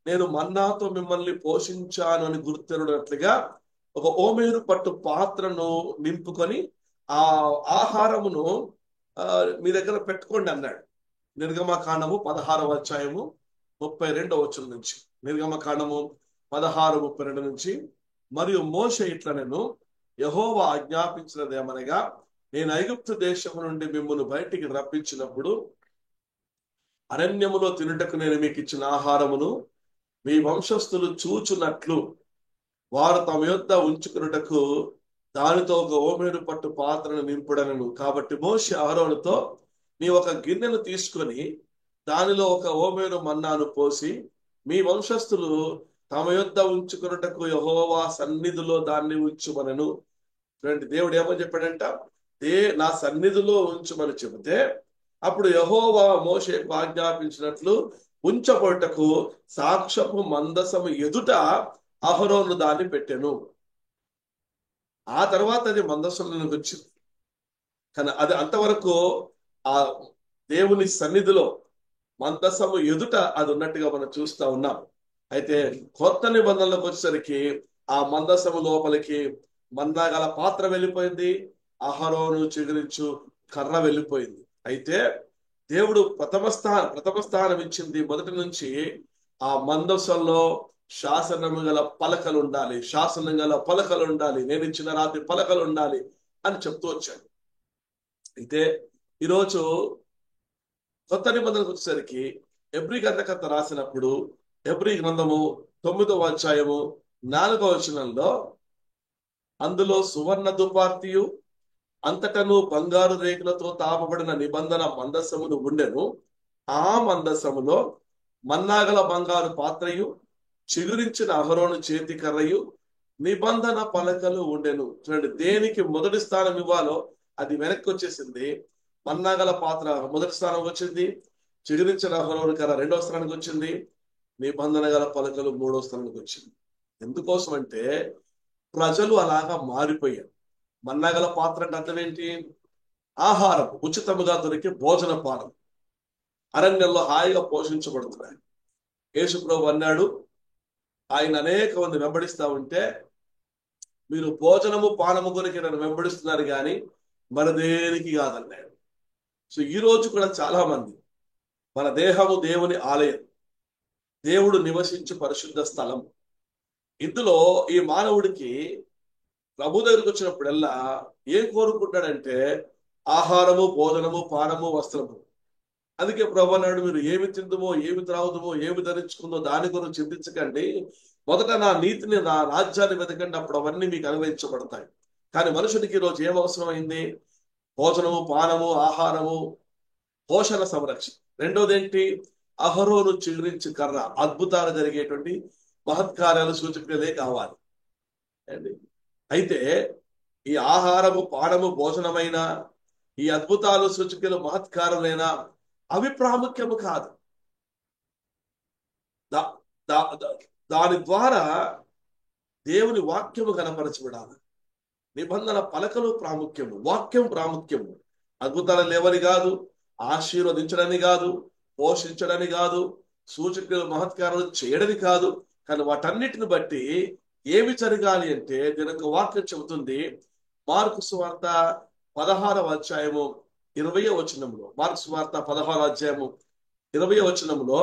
Speaker 3: నేను మన్నాతో మిమ్మల్ని పోషించాను అని గుర్తెరునట్లుగా ఒక ఓమేరు పట్టు పాత్రను నింపుకొని ఆ ఆహారమును మీ దగ్గర పెట్టుకోండి అన్నాడు. నిర్గమకాండము 16వ అధ్యాయము 32వ వచనం నుంచి, నిర్గమకాండము 16:32 నుంచి. మరియు మోషే ఇట్లనెను, యెహోవా ఆజ్ఞాపించినదేమనగా, నేను ఐగుప్తు దేశము నుండి మిమ్మును బయటికి రప్పించినప్పుడు అరణ్యములో తినుటకు నేను మీకు ఇచ్చిన ఆహారమును మీ వంశస్థులు చూచున్నట్లు వారు తమ యొద్ద ఉంచుకున్నటకు దానితో ఒక ఓమేరు పట్టు పాత్రను నింపుడనను. కాబట్టి మోషే అహరోనుతో, నీ ఒక గిన్నెను తీసుకొని దానిలో ఒక ఓమేరు మన్నాను పోసి మీ వంశస్థులు తమ యొద్ద ఉంచుకున్నటకు యెహోవా సన్నిధిలో దాన్ని ఉంచుమనను. దేవుడు ఏమని చెప్పాడంట, నా సన్నిధిలో ఉంచుమని చెబితే అప్పుడు యెహోవా మోషేకు ఆజ్ఞాపించినట్లు ఉంచబోటకు సాక్ష్యపు మందసము ఎదుట అహరోను దాన్ని పెట్టెను. ఆ తర్వాత అది మందసంలోకి వచ్చింది. కానీ అది అంతవరకు ఆ దేవుని సన్నిధిలో మందసము ఎదుట అది ఉన్నట్టుగా మనం చూస్తా ఉన్నాం. అయితే కొత్త నిబంధనలకు వచ్చేసరికి ఆ మందసము లోపలికి మన్నా గల పాత్ర వెళ్ళిపోయింది, అహరోను చిగురించు కర్ర వెళ్ళిపోయింది. అయితే దేవుడు ప్రథమ స్థానం ఇచ్చింది మొదటి నుంచి. ఆ మందసంలో శాసనము గల పలకలు ఉండాలి, శాసనం గల పలకలు ఉండాలి, నేను ఇచ్చిన రాత్రి పలకలు ఉండాలి అని చెప్తూ వచ్చాడు. అయితే ఈరోజు కొత్త నిబంధనకు వచ్చేసరికి ఎబ్రీ గ్రంథకర్త రాసినప్పుడు ఎబ్రీ గ్రంథము 9వ అధ్యాయము 4వ వచనంలో అందులో సువర్ణ దుపార్తియు అంతటను బంగారు రేకులతో తాపబడిన నిబంధన మందసమును ఉండెను. ఆ మందసములో మన్నాగల బంగారు పాత్రయు చిగురించిన అహరోను చేతి కర్రయు నిబంధన పలకలు ఉండెను. చూడండి, దేనికి మొదటి స్థానం ఇవ్వాలో అది వెనక్కి వచ్చేసింది. మన్నాగల పాత్ర మొదటి స్థానం వచ్చింది, చిగురించిన అహరోను కర్ర రెండవ స్థానానికి వచ్చింది, నిబంధన గల పలకలు మూడవ స్థానానికి వచ్చింది. ఎందుకోసం అంటే ప్రజలు అలాగా మారిపోయారు. మన్నాగల పాత్ర అంటే అర్థం ఏంటి? ఆహారం, ఉచితముగా దొరికే భోజన పానం, అరణ్యంలో హాయిగా పోషించబడుతున్నాయి. యేసుప్రభు అన్నాడు, ఆయన అనేక మంది వెంబడిస్తా ఉంటే, మీరు భోజనము పానము కొరికి నన్ను వెంబడిస్తున్నారు కానీ మన దేనికి కాదన్నాడు. సో ఈ రోజు కూడా చాలా మంది మన దేహము దేవుని ఆలయం, దేవుడు నివసించే పరిశుద్ధ స్థలం. ఇందులో ఈ మానవుడికి ప్రభు దగ్గరికి వచ్చినప్పుడల్లా ఏం కోరుకుంటాడంటే ఆహారము, భోజనము, పానము, వస్త్రము. అందుకే ప్రభు అన్నాడు, మీరు ఏమి తిందుమో, ఏమి త్రాగుదుమో, ఏమి ధరించుకుందో దాని గురించి చింతించకండి, మొదట నా నీతిని, నా రాజ్యాన్ని వెతకండి, అప్పుడు అవన్నీ మీకు అనుభవించబడతాయి. కానీ మనుషుడికి ఈరోజు ఏం అవసరమైంది? భోజనము, పానము, ఆహారము, పోషణ, సంరక్షణ. రెండోది ఏంటి? అహరోను చిగురించి కర్ర, అద్భుతాలు జరిగేటువంటి మహత్కార్యాలు, సూచక్రియలే కావాలి అండి. అయితే ఈ ఆహారము, పానము, భోజనమైన ఈ అద్భుతాలు, సూచక్రియలు, మహత్కారులైనా అవి ప్రాముఖ్యము కాదు. దాని ద్వారా దేవుని వాక్యము కనపరచబడాలి. నిబంధన పలకలు ప్రాముఖ్యము, వాక్యం ప్రాముఖ్యము. అద్భుతాలు లేవని కాదు, ఆశీర్వదించడని కాదు, పోషించడని కాదు, సూచక్రియలు, మహత్కారాలు చేయడని కాదు. కానీ వాటన్నిటిని బట్టి ఏమి జరగాలి అంటే దీనికి వాక్యం చెబుతుంది. మార్కు సువార్త 16వ అధ్యాయము 20వ వచనంలో, మార్కు సువార్త 16వ అధ్యాయము 20వ వచనంలో,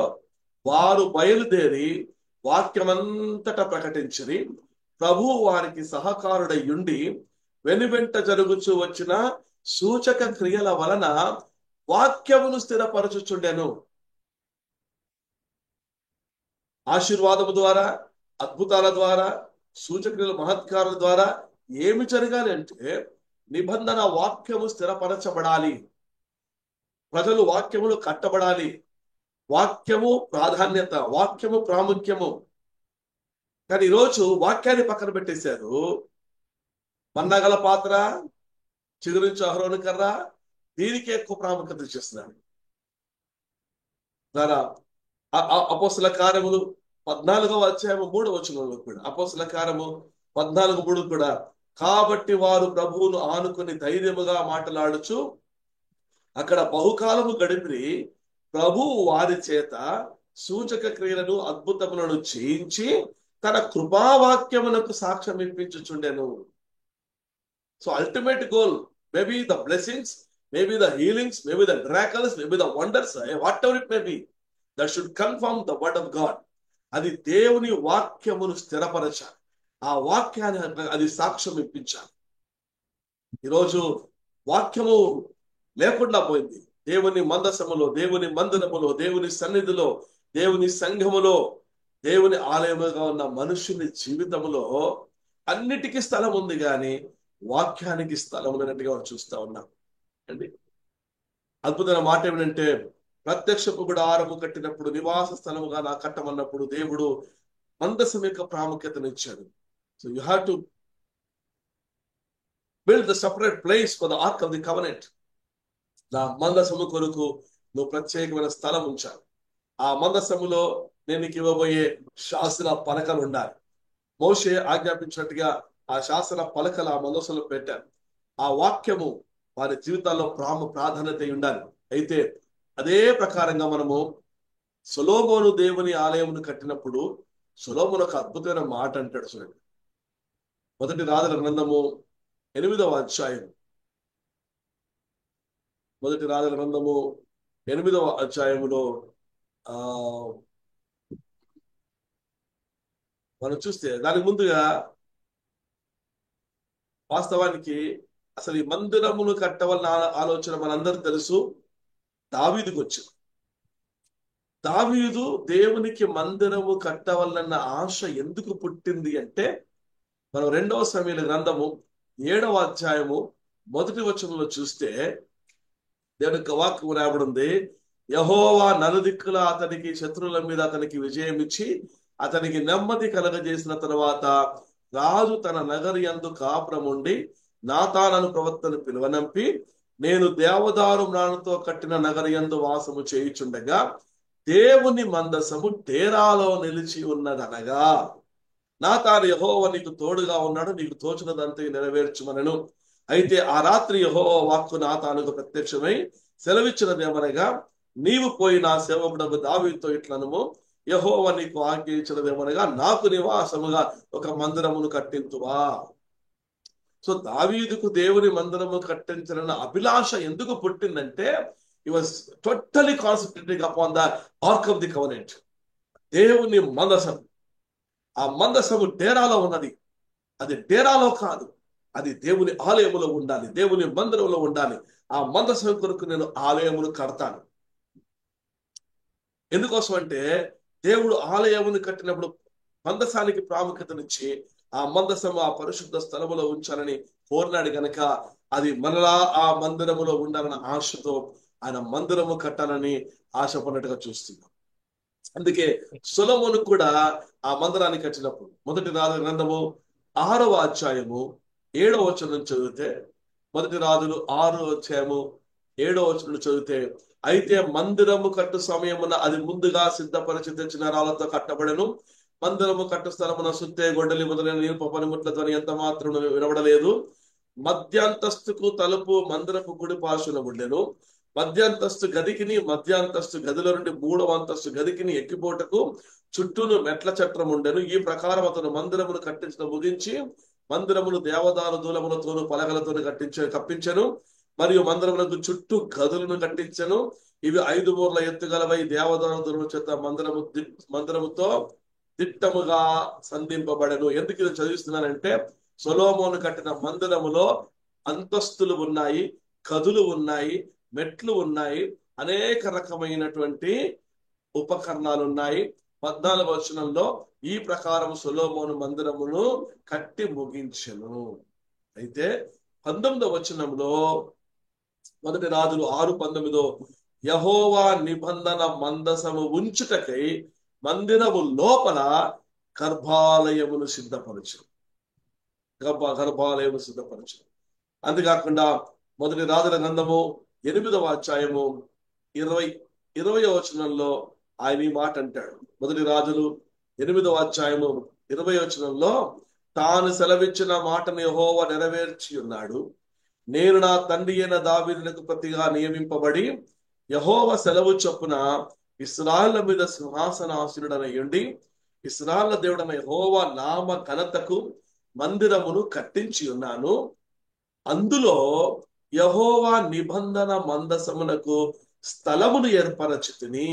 Speaker 3: వారు బయలుదేరి వాక్యమంతటా ప్రకటించిరి, ప్రభు వారికి సహకారుడై ఉండి వెనువెంట జరుగుచూ వచ్చిన సూచక క్రియల వలన వాక్యమును స్థిరపరచుచుండెను. ఆశీర్వాదము ద్వారా, అద్భుతాల ద్వారా, సూచక్రియల, మహత్కారుల ద్వారా ఏమి జరగాలి అంటే నిబంధన వాక్యము స్థిరపరచబడాలి, ప్రజలు వాక్యములు కట్టబడాలి. వాక్యము ప్రాధాన్యత, వాక్యము ప్రాముఖ్యము. కానీ ఈరోజు వాక్యాన్ని పక్కన పెట్టేశారు. మన్నాగల పాత్ర, చిగురించి అహరోను కర్ర, దీనికి ఎక్కువ ప్రాముఖ్యత ఇచ్చేస్తున్నారు. అపోస్తల కార్యములు 14వ అధ్యాయము 3వ వచనంలో కూడా, అపోస్తల కార్యము 14:3 కూడా, కాబట్టి వారు ప్రభువును ఆనుకుని ధైర్యముగా మాట్లాడుచు అక్కడ బహుకాలము గడిపి ప్రభు వారి చేత సూచక క్రియలను, అద్భుతములను చేయించి తన కృపావాక్యమునకు సాక్ష్యం ఇప్పించుచుండెను. So ultimate goal, maybe the blessings, maybe the healings, maybe the miracles, maybe the wonders, whatever it may be, that should confirm the word of God. అది దేవుని వాక్యమును స్థిరపరచాలి, ఆ వాక్యాన్ని అది సాక్ష్యం ఇప్పించాలి. ఈరోజు వాక్యము లేకుండా పోయింది. దేవుని మందసములో, దేవుని మందిరములో, దేవుని సన్నిధిలో, దేవుని సంఘములో, దేవుని ఆలయముగా ఉన్న మనుషుని జీవితంలో అన్నిటికీ స్థలం ఉంది, కానీ వాక్యానికి స్థలం లేనట్టుగా చూస్తా ఉన్నాం అండి. అద్భుతమైన మాట ఏమిటంటే, ప్రత్యక్షపు గుడారము కట్టినప్పుడు నివాస స్థలముగా నా కట్టమన్నప్పుడు దేవుడు మందసం యొక్క ప్రాముఖ్యతను ఇచ్చాడు. So you have to build the separate place for the ark of the covenant. నా మందసము కొరకు నువ్వు ప్రత్యేకమైన స్థలం ఉంచాలి. ఆ మందసములో నేను నీకు ఇవ్వబోయే శాసన పలకలు ఉండాలి. మోషే ఆజ్ఞాపించినట్టుగా ఆ శాసన పలకలు ఆ మనసులో పెట్టారు. ఆ వాక్యము వారి జీవితాల్లో ప్రాధాన్యత ఉండాలి. అయితే అదే ప్రకారంగా మనము సొలొమోను దేవుని ఆలయమును కట్టినప్పుడు సొలొమోను ఒక అద్భుతమైన మాట అంటాడు. చూడండి, మొదటి రాజుల గ్రంథము 8వ అధ్యాయం, మొదటి రాజుల గ్రంథము 8వ అధ్యాయములో ఆ మనం చూస్తే దానికి ముందుగా వాస్తవానికి అసలు ఈ మందిరమును కట్టవలన ఆలోచన మనందరూ తెలుసు. దావీదుకు వచ్చింది. దావీదు దేవునికి మందిరము కట్టవలన ఆశ ఎందుకు పుట్టింది అంటే, మనం 2వ సమూయేలు గ్రంథము 7వ అధ్యాయము 1వ వచనంలో చూస్తే దేవుని యొక్క వాక్యం రాయబడింది. యెహోవా నలుదిక్కుల అతనికి శత్రువుల మీద అతనికి విజయం ఇచ్చి అతనికి నెమ్మది కలగజేసిన తర్వాత రాజు తన నగరి యందు కాపురముండి నాతానను ప్రవక్తను పిలువనంపి, నేను దేవదారు మ్రాణుతో కట్టిన నగరి యందు వాసము చేయుచుండగా దేవుని మందసము డేరాలో నిలిచి ఉన్నదనగా, నాతాను యెహోవా నీకు తోడుగా ఉన్నాడు, నీకు తోచినదంతా నెరవేర్చుమనెను. అయితే ఆ రాత్రి యెహోవా వాక్కు నాతానుకు ప్రత్యక్షమై సెలవిచ్చినదేమనగా, నీవు పోయి నా సేవకుడకు దావీదుతో ఇట్లనుము, యెహోవా నీకు ఆజ్ఞయించినదేమనగా, నాకు నివాసముగా ఒక మందిరమును కట్టింతువా. సో దావీదుకు దేవుని మందిరము కట్టించాలన్న అభిలాష ఎందుకు పుట్టిందంటే, he was totally concentrating upon the ark of the covenant. దేవుని మందసం, ఆ మందసము డేరాలో ఉన్నది. అది డేరాలో కాదు, అది దేవుని ఆలయములో ఉండాలి, దేవుని మందిరంలో ఉండాలి. ఆ మందసం కొరకు నేను ఆలయమును కడతాను. ఎందుకోసం అంటే, దేవుడు ఆలయమును కట్టినప్పుడు మందసానికి ప్రాముఖ్యతనిచ్చి ఆ మందసం ఆ పరిశుద్ధ స్థలములో ఉంచాలని కోరినాడు గనక, అది మనలా ఆ మందిరములో ఉండాలన్న ఆశతో ఆయన మందిరము కట్టాలని ఆశపడినట్టుగా చూస్తున్నాం. అందుకే సొలొమోను కూడా ఆ మందిరాన్ని కట్టినప్పుడు మొదటి రాజుల గ్రంథము 6వ అధ్యాయము 7వ వచనం చదివితే, మొదటి రాజులు 6వ అధ్యాయము 7వ వచనం చదివితే, అయితే మందిరము కట్టు సమయమున అది ముందుగా సిద్ధపరిచి తెచ్చిన రాళ్లతో కట్టబడెను. మందిరము కట్టు స్థలమున సుత్తే గొడ్డలి మొదలైన నీరు పనిముట్ల ధ్వని ఎంత మాత్రం వినబడలేదు. మధ్యాంతస్తుకు తలుపు మందిరపు కుడి పార్శ్వన ఉండెను. మధ్యాంతస్తు గదికిని మధ్యాంతస్తు గదిలో నుండి 3వ అంతస్తు గదికిని ఎక్కిపోటకు చుట్టూను మెట్ల చట్రం ఉండెను. ఈ ప్రకారం అతను మందిరమును కట్టించడం ముగించి మందిరమును దేవదారు దూలములతోను పలకలతోను కప్పించెను. మరియు మందిరములకు చుట్టూ గదులను కట్టించెను. ఇవి 5 మూరల ఎత్తుగలవై దేవదారు దూలముల చేత మందిరముతో దిట్టముగా సంధింపబడెను. ఎందుకు ఇది చదివిస్తున్నానంటే, సొలొమోను కట్టిన మందిరములో అంతస్తులు ఉన్నాయి, గదులు ఉన్నాయి, మెట్లు ఉన్నాయి, అనేక రకమైనటువంటి ఉపకరణాలు ఉన్నాయి. 14వ వచనంలో ఈ ప్రకారం సొలొమోను మందిరమును కట్టి ముగించెను. అయితే 19వ వచనంలో మొదటి రాజులు 6:19 యెహోవా నిబంధన మందసము ఉంచుటకై మందిరము లోపల గర్భాలయమును సిద్ధపరచు. గర్భాలయము సిద్ధపరచు. అంతేకాకుండా మొదటి రాజుల గ్రంథము 8వ అధ్యాయము 20వ వచనంలో ఆయన ఈ మాట అంటాడు. మొదటి రాజులు 8వ అధ్యాయము 20వ వచనంలో, తాను సెలవిచ్చిన మాటను యెహోవా నెరవేర్చి ఉన్నాడు. నేను నా తండ్రి అయిన దావీదునకు ప్రతిగా నియమింపబడి యెహోవా సెలవు చొప్పున ఇశ్రాయేలు మీద సింహాసనాసీనుడనయ్యుండి ఇశ్రాయేలు దేవుడైన యెహోవా నామ ఘనతకు మందిరమును కట్టించి ఉన్నాను. అందులో యెహోవా నిబంధన మందసమునకు స్థలమును ఏర్పరచుతిని.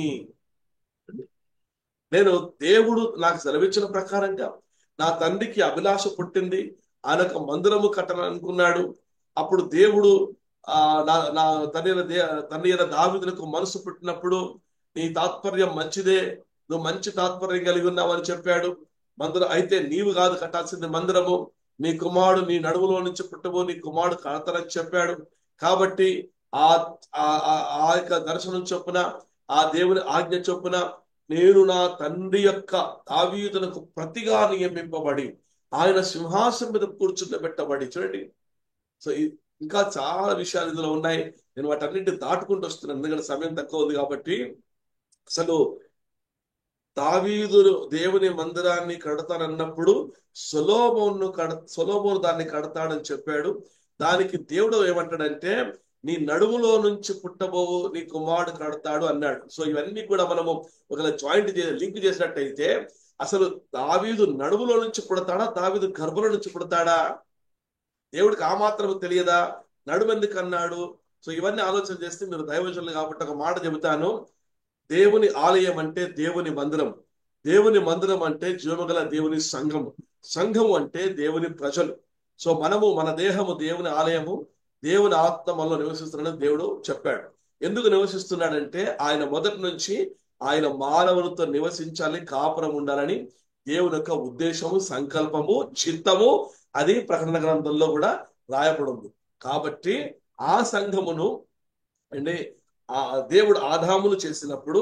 Speaker 3: నేను దేవుడు నాకు సెలవిచ్చిన ప్రకారంగా నా తండ్రికి అభిలాష పుట్టింది, ఆయన ఒక మందిరము కట్టాలనుకున్నాడు. అప్పుడు దేవుడు నా తండ్రి అయిన దావీదునకు మనసు పుట్టినప్పుడు, నీ తాత్పర్యం మంచిదే, నువ్వు మంచి తాత్పర్యం కలిగి ఉన్నావని చెప్పాడు. మందిరం అయితే నీవు కాదు కట్టాల్సింది మందిరము, నీ కుమారుడు నీ నడుములో నుంచి పుట్టబో నీ కుమారుడు కడతారని చెప్పాడు. కాబట్టి ఆ యొక్క దర్శనం చొప్పున, ఆ దేవుని ఆజ్ఞ చొప్పున నేను నా తండ్రి యొక్క దావీదునకు ప్రతిగా నియమింపబడి ఆయన సింహాసనం మీద కూర్చుండబెట్టబడి. చూడండి, సో ఇంకా చాలా విషయాలు ఇందులో ఉన్నాయి. నేను వాటన్నింటిని దాటుకుంటూ వస్తున్నాను, ఎందుకంటే సమయం తక్కువ ఉంది కాబట్టి. అసలు దావీదు దేవుని మందిరాన్ని కడతానన్నప్పుడు సొలొమోను దాన్ని కడతాడని చెప్పాడు. దానికి దేవుడు ఏమంటాడంటే, నీ నడుములో నుంచి పుట్టబోవు నీ కుమారుడు కడతాడు అన్నాడు. సో ఇవన్నీ కూడా మనము ఒకవేళ లింక్ చేసినట్టయితే, అసలు దావీదు నడుములో నుంచి పుడతాడా, దావీదు గర్భంలో నుంచి పుడతాడా? దేవుడికి ఆ మాత్రం తెలియదా? నడుము ఎందుకు అన్నాడు? సో ఇవన్నీ ఆలోచన చేస్తే, మీరు దైవజనులు కాబట్టి ఒక మాట చెబుతాను. దేవుని ఆలయం అంటే దేవుని మందిరం, దేవుని మందిరం అంటే జీవగల దేవుని సంఘము, సంఘము అంటే దేవుని ప్రజలు. సో మనము, మన దేహము దేవుని ఆలయము, దేవుని ఆత్మ మనలో నివసిస్తున్నాడని దేవుడు చెప్పాడు. ఎందుకు నివసిస్తున్నాడంటే, ఆయన మొదటి నుంచి ఆయన మానవులతో నివసించాలి, కాపురం ఉండాలని దేవుని యొక్క ఉద్దేశము, సంకల్పము, చిత్తము అది ప్రకటన గ్రంథంలో కూడా రాయబడింది. కాబట్టి ఆ సంఘమును అంటే ఆ దేవుడు ఆదామును చేసినప్పుడు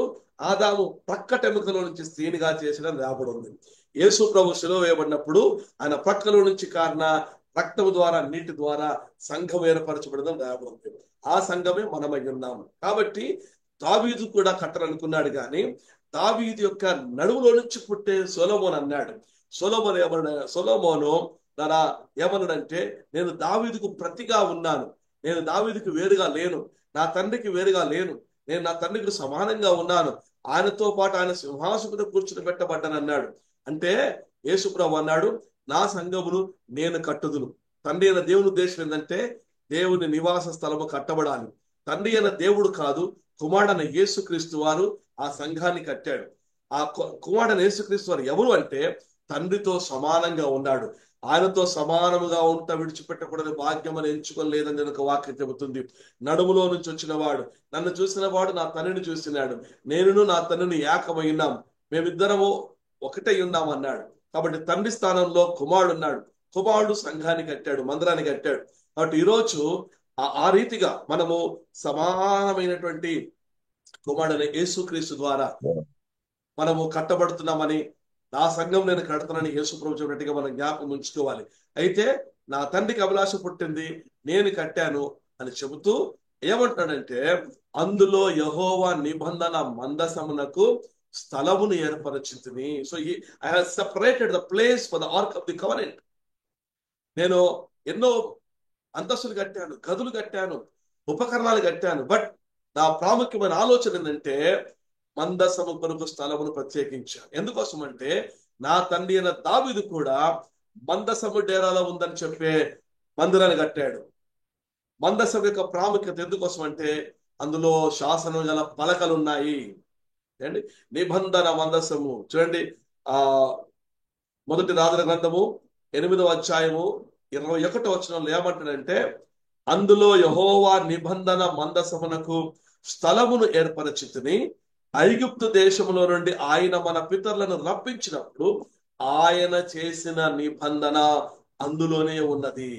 Speaker 3: ఆదాము ప్రక్కటెముకలో నుంచి స్త్రీనిగా చేసిన రాబడింది. యేసు ప్రభు శిలువ వేయబడినప్పుడు ఆయన ప్రక్కలో నుంచి కారణ రక్తము ద్వారా, నీటి ద్వారా సంఘం ఏర్పరచబడదని రాబడింది. ఆ సంఘమే మనమై ఉన్నాము. కాబట్టి దావీదు కూడా కట్టాలనుకున్నాడు, కానీ దావీదు యొక్క నడుములో నుంచి పుట్టే సొలొమోను అన్నాడు. సొలొమోను తన ఏమన్నాడంటే, నేను దావీదుకు ప్రతిగా ఉన్నాను, నేను దావీదుకు వేరుగా లేను, నా తండ్రికి వేరుగా లేను, నేను నా తండ్రికి సమానంగా ఉన్నాను, ఆయనతో పాటు ఆయన సింహాసనం కూర్చుని పెట్టబడ్డాను అన్నాడు. అంటే యేసుప్రభు అన్నాడు, నా సంఘమును నేను కట్టుదును. తండ్రి అయిన దేవుని ఉద్దేశం ఏంటంటే, దేవుని నివాస స్థలము కట్టబడాలి. తండ్రి అయిన దేవుడు కాదు, కుమారుడైన యేసుక్రీస్తు వారు ఆ సంఘాన్ని కట్టాడు. ఆ కుమారుడైన యేసుక్రీస్తు వారు ఎవరు అంటే, తండ్రితో సమానంగా ఉన్నాడు. ఆయనతో సమానముగా ఉంట విడిచిపెట్టకూడని భాగ్యం అని ఎంచుకోలేదని ఒక వాక్యం చెబుతుంది. నడుములో నుంచి వచ్చిన వాడు, నన్ను చూసిన వాడు నా తండ్రిని చూసినాడు, నేనును నా తండ్రిని ఏకమై ఉన్నాం, మేమిద్దరము ఒకటై ఉన్నాం అన్నాడు. కాబట్టి తండ్రి స్థానంలో కుమారుడు ఉన్నాడు. కుమారుడు సంఘాన్ని కట్టాడు, మందిరాన్ని కట్టాడు. కాబట్టి ఈరోజు ఆ రీతిగా మనము సమానమైనటువంటి కుమారుడైన యేసుక్రీస్తు ద్వారా మనము కట్టబడుతున్నామని, నా సంఘం నేను కడతానని యేసు ప్రభు చెప్పినట్టుగా మనం జ్ఞాపకం ఉంచుకోవాలి. అయితే నా తండ్రికి అభిలాష పుట్టింది, నేను కట్టాను అని చెబుతూ ఏమంటాడంటే, అందులో యెహోవా నిబంధన మందసమునకు స్థలమును ఏర్పరచింది. So I have separated the place for the ark of the covenant. నేను ఎన్నో అంతస్తులు కట్టాను, గదులు కట్టాను, ఉపకరణాలు కట్టాను, బట్ నా ప్రాముఖ్యమైన ఆలోచన ఏంటంటే, మందసము కొరకు స్థలమును ప్రత్యేకించాను. ఎందుకోసం అంటే, నా తండ్రి అయిన దావీదు కూడా మందసము డేరాలో ఉందని చెప్పే మందిరాన్ని కట్టాడు. మందసం యొక్క ప్రాముఖ్యత ఎందుకోసం అంటే, అందులో శాసనం గల పలకలు ఉన్నాయి. ఏంటి? నిబంధన మందసము. చూడండి, మొదటి రాజుల గ్రంథము 8వ అధ్యాయము 21వ వచనంలో ఏమంటాడంటే, అందులో యెహోవా నిబంధన మందసమునకు స్థలమును ఏర్పరచితిని, ఐగుప్తు దేశములో నుండి ఆయన మన పితరులను రప్పించినప్పుడు ఆయన చేసిన నిబంధన అందులోనే ఉన్నది.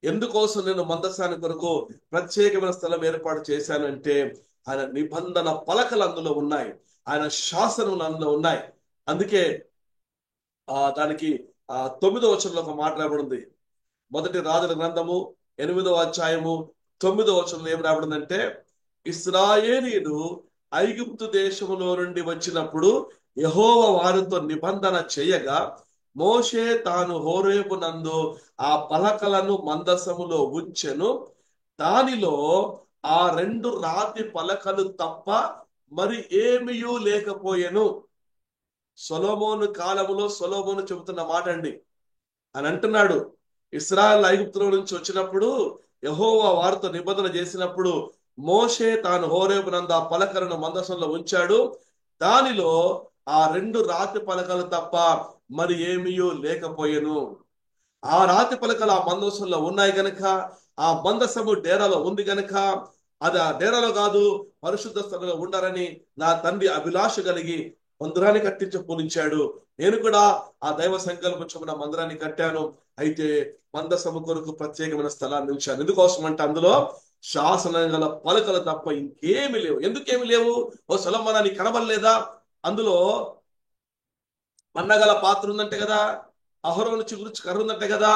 Speaker 3: ఎందుకోసం నేను మందసాని కొరకు ప్రత్యేకమైన స్థలం ఏర్పాటు చేశానంటే, ఆయన నిబంధన పలకలు అందులో ఉన్నాయి, ఆయన శాసనములు అందులో ఉన్నాయి. అందుకే దానికి 9వ వచనంలో ఒక మాట రాబడింది. మొదటి రాజుల గ్రంథము 8వ అధ్యాయము 9వ వచనంలో ఏం రాబడిందంటే, ఇశ్రాయేలీయులు ఐగుప్తు దేశములో నుండి వచ్చినప్పుడు యెహోవా వారితో నిబంధన చేయగా, మోషే తాను హోరేబు నందు ఆ పలకలను మందసములో ఉంచెను. దానిలో ఆ 2 రాతి పలకలు తప్ప మరి ఏమీయూ లేకపోయెను. సొలొమోను కాలములో సొలొమోను చెబుతున్న మాట అండి. అని అంటున్నాడు, ఇశ్రాయేలు ఐగుప్తులో నుంచి వచ్చినప్పుడు యెహోవా వారితో నిబంధన చేసినప్పుడు మోషే తాను హోరేబు నందు ఆ పలకలను మందసంలో ఉంచాడు. దానిలో ఆ 2 రాతి పలకలు తప్ప మరి ఏమీయూ లేకపోయెను. ఆ రాతి పలకలు ఆ మందసంలో ఉన్నాయి గనక, ఆ మందసము డేరాలో ఉంది గనక, అది ఆ డేరాలో కాదు పరిశుద్ధ స్థలంలో ఉండాలని నా తండ్రి అభిలాష కలిగి మందిరాన్ని కట్టించి పూనించాడు. నేను కూడా ఆ దైవ సంకల్పం చొప్పున మందిరాన్ని కట్టాను. అయితే మందసము కొరకు ప్రత్యేకమైన స్థలాన్ని ఉంచాను. ఎందుకోసం అంటే, అందులో శాసనం గల పలకలు తప్ప ఇంకేమి లేవు. ఎందుకేమి లేవు? ఓ సొలొమోనా నీకు కనబడలేదా? అందులో మన్నగల పాత్ర ఉందంటే కదా, అహరోను చిగురు కర్ర ఉందంటే కదా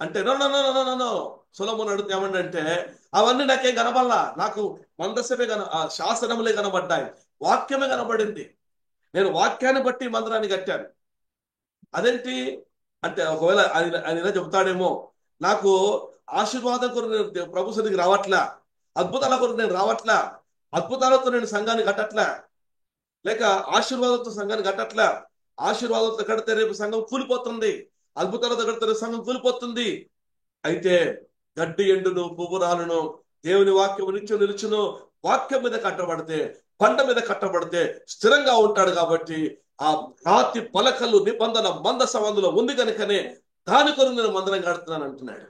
Speaker 3: అంటే, no no no no no no. సొలొమోను అడుగుతా ఏమంటే, అవన్నీ నాకేం కనబడలా, నాకు మందసమే శాసనములే కనబడ్డాయి, వాక్యమే కనబడింది. నేను వాక్యాన్ని బట్టి మందిరాన్ని కట్టాను. అదేంటి అంటే ఒకవేళ ఆయన ఇలా చెబుతాడేమో, నాకు ఆశీర్వాదం కొరకు నేను ప్రభు సన్నిధికి రావట్లా, అద్భుతాల కొరకు నేను రావట్లా, అద్భుతాలతో నేను సంఘాన్ని కట్టట్లా, లేక ఆశీర్వాదంతో సంఘాన్ని కట్టట్లా. ఆశీర్వాదంతో కడితే రేపు సంఘం కూలిపోతుంది, అద్భుతాలతో కడితే రేపు సంఘం కూలిపోతుంది. అయితే గడ్డి ఎండును పువ్వు రాలును, దేవుని వాక్యం నిత్యం నిలుచును. వాక్యం మీద కట్టబడితే, బండ మీద కట్టబడితే స్థిరంగా ఉంటాడు. కాబట్టి ఆ రాతి పలకలు నిబంధన మందసం అందులో ఉంది కనుకనే దాని కొరకు నేను మందిరం కడుతున్నాను అంటున్నాడు.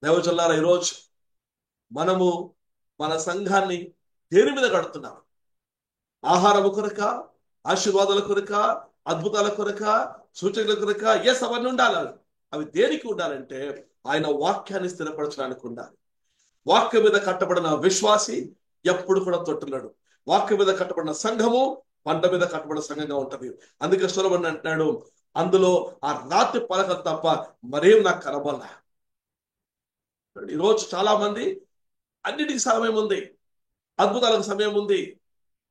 Speaker 3: దేవజల్లారా, ఈరోజు మనము మన సంఘాన్ని దేని మీద కడుతున్నాం? ఆహారము కొరక, ఆశీర్వాదాల కొరక, అద్భుతాల కొరక, సూచనల కొరక? ఎస్, అవన్నీ ఉండాలి. అవి దేనికి ఉండాలంటే ఆయన వాక్యాన్ని స్థిరపరచడానికి ఉండాలి. వాక్యం మీద కట్టబడిన విశ్వాసి ఎప్పుడు కూడా తొట్టున్నాడు. వాక్యం మీద కట్టబడిన సంఘము పంట మీద కట్టబడిన సంఘంగా ఉంటది. అందుకే సొలొమోను అంటున్నాడు, అందులో ఆ రాతి పలకలు తప్ప మరేం నాకు కనబడలా. ఈరోజు చాలా మంది అన్నిటికి సమయం ఉంది, అద్భుతాలకు సమయం ఉంది,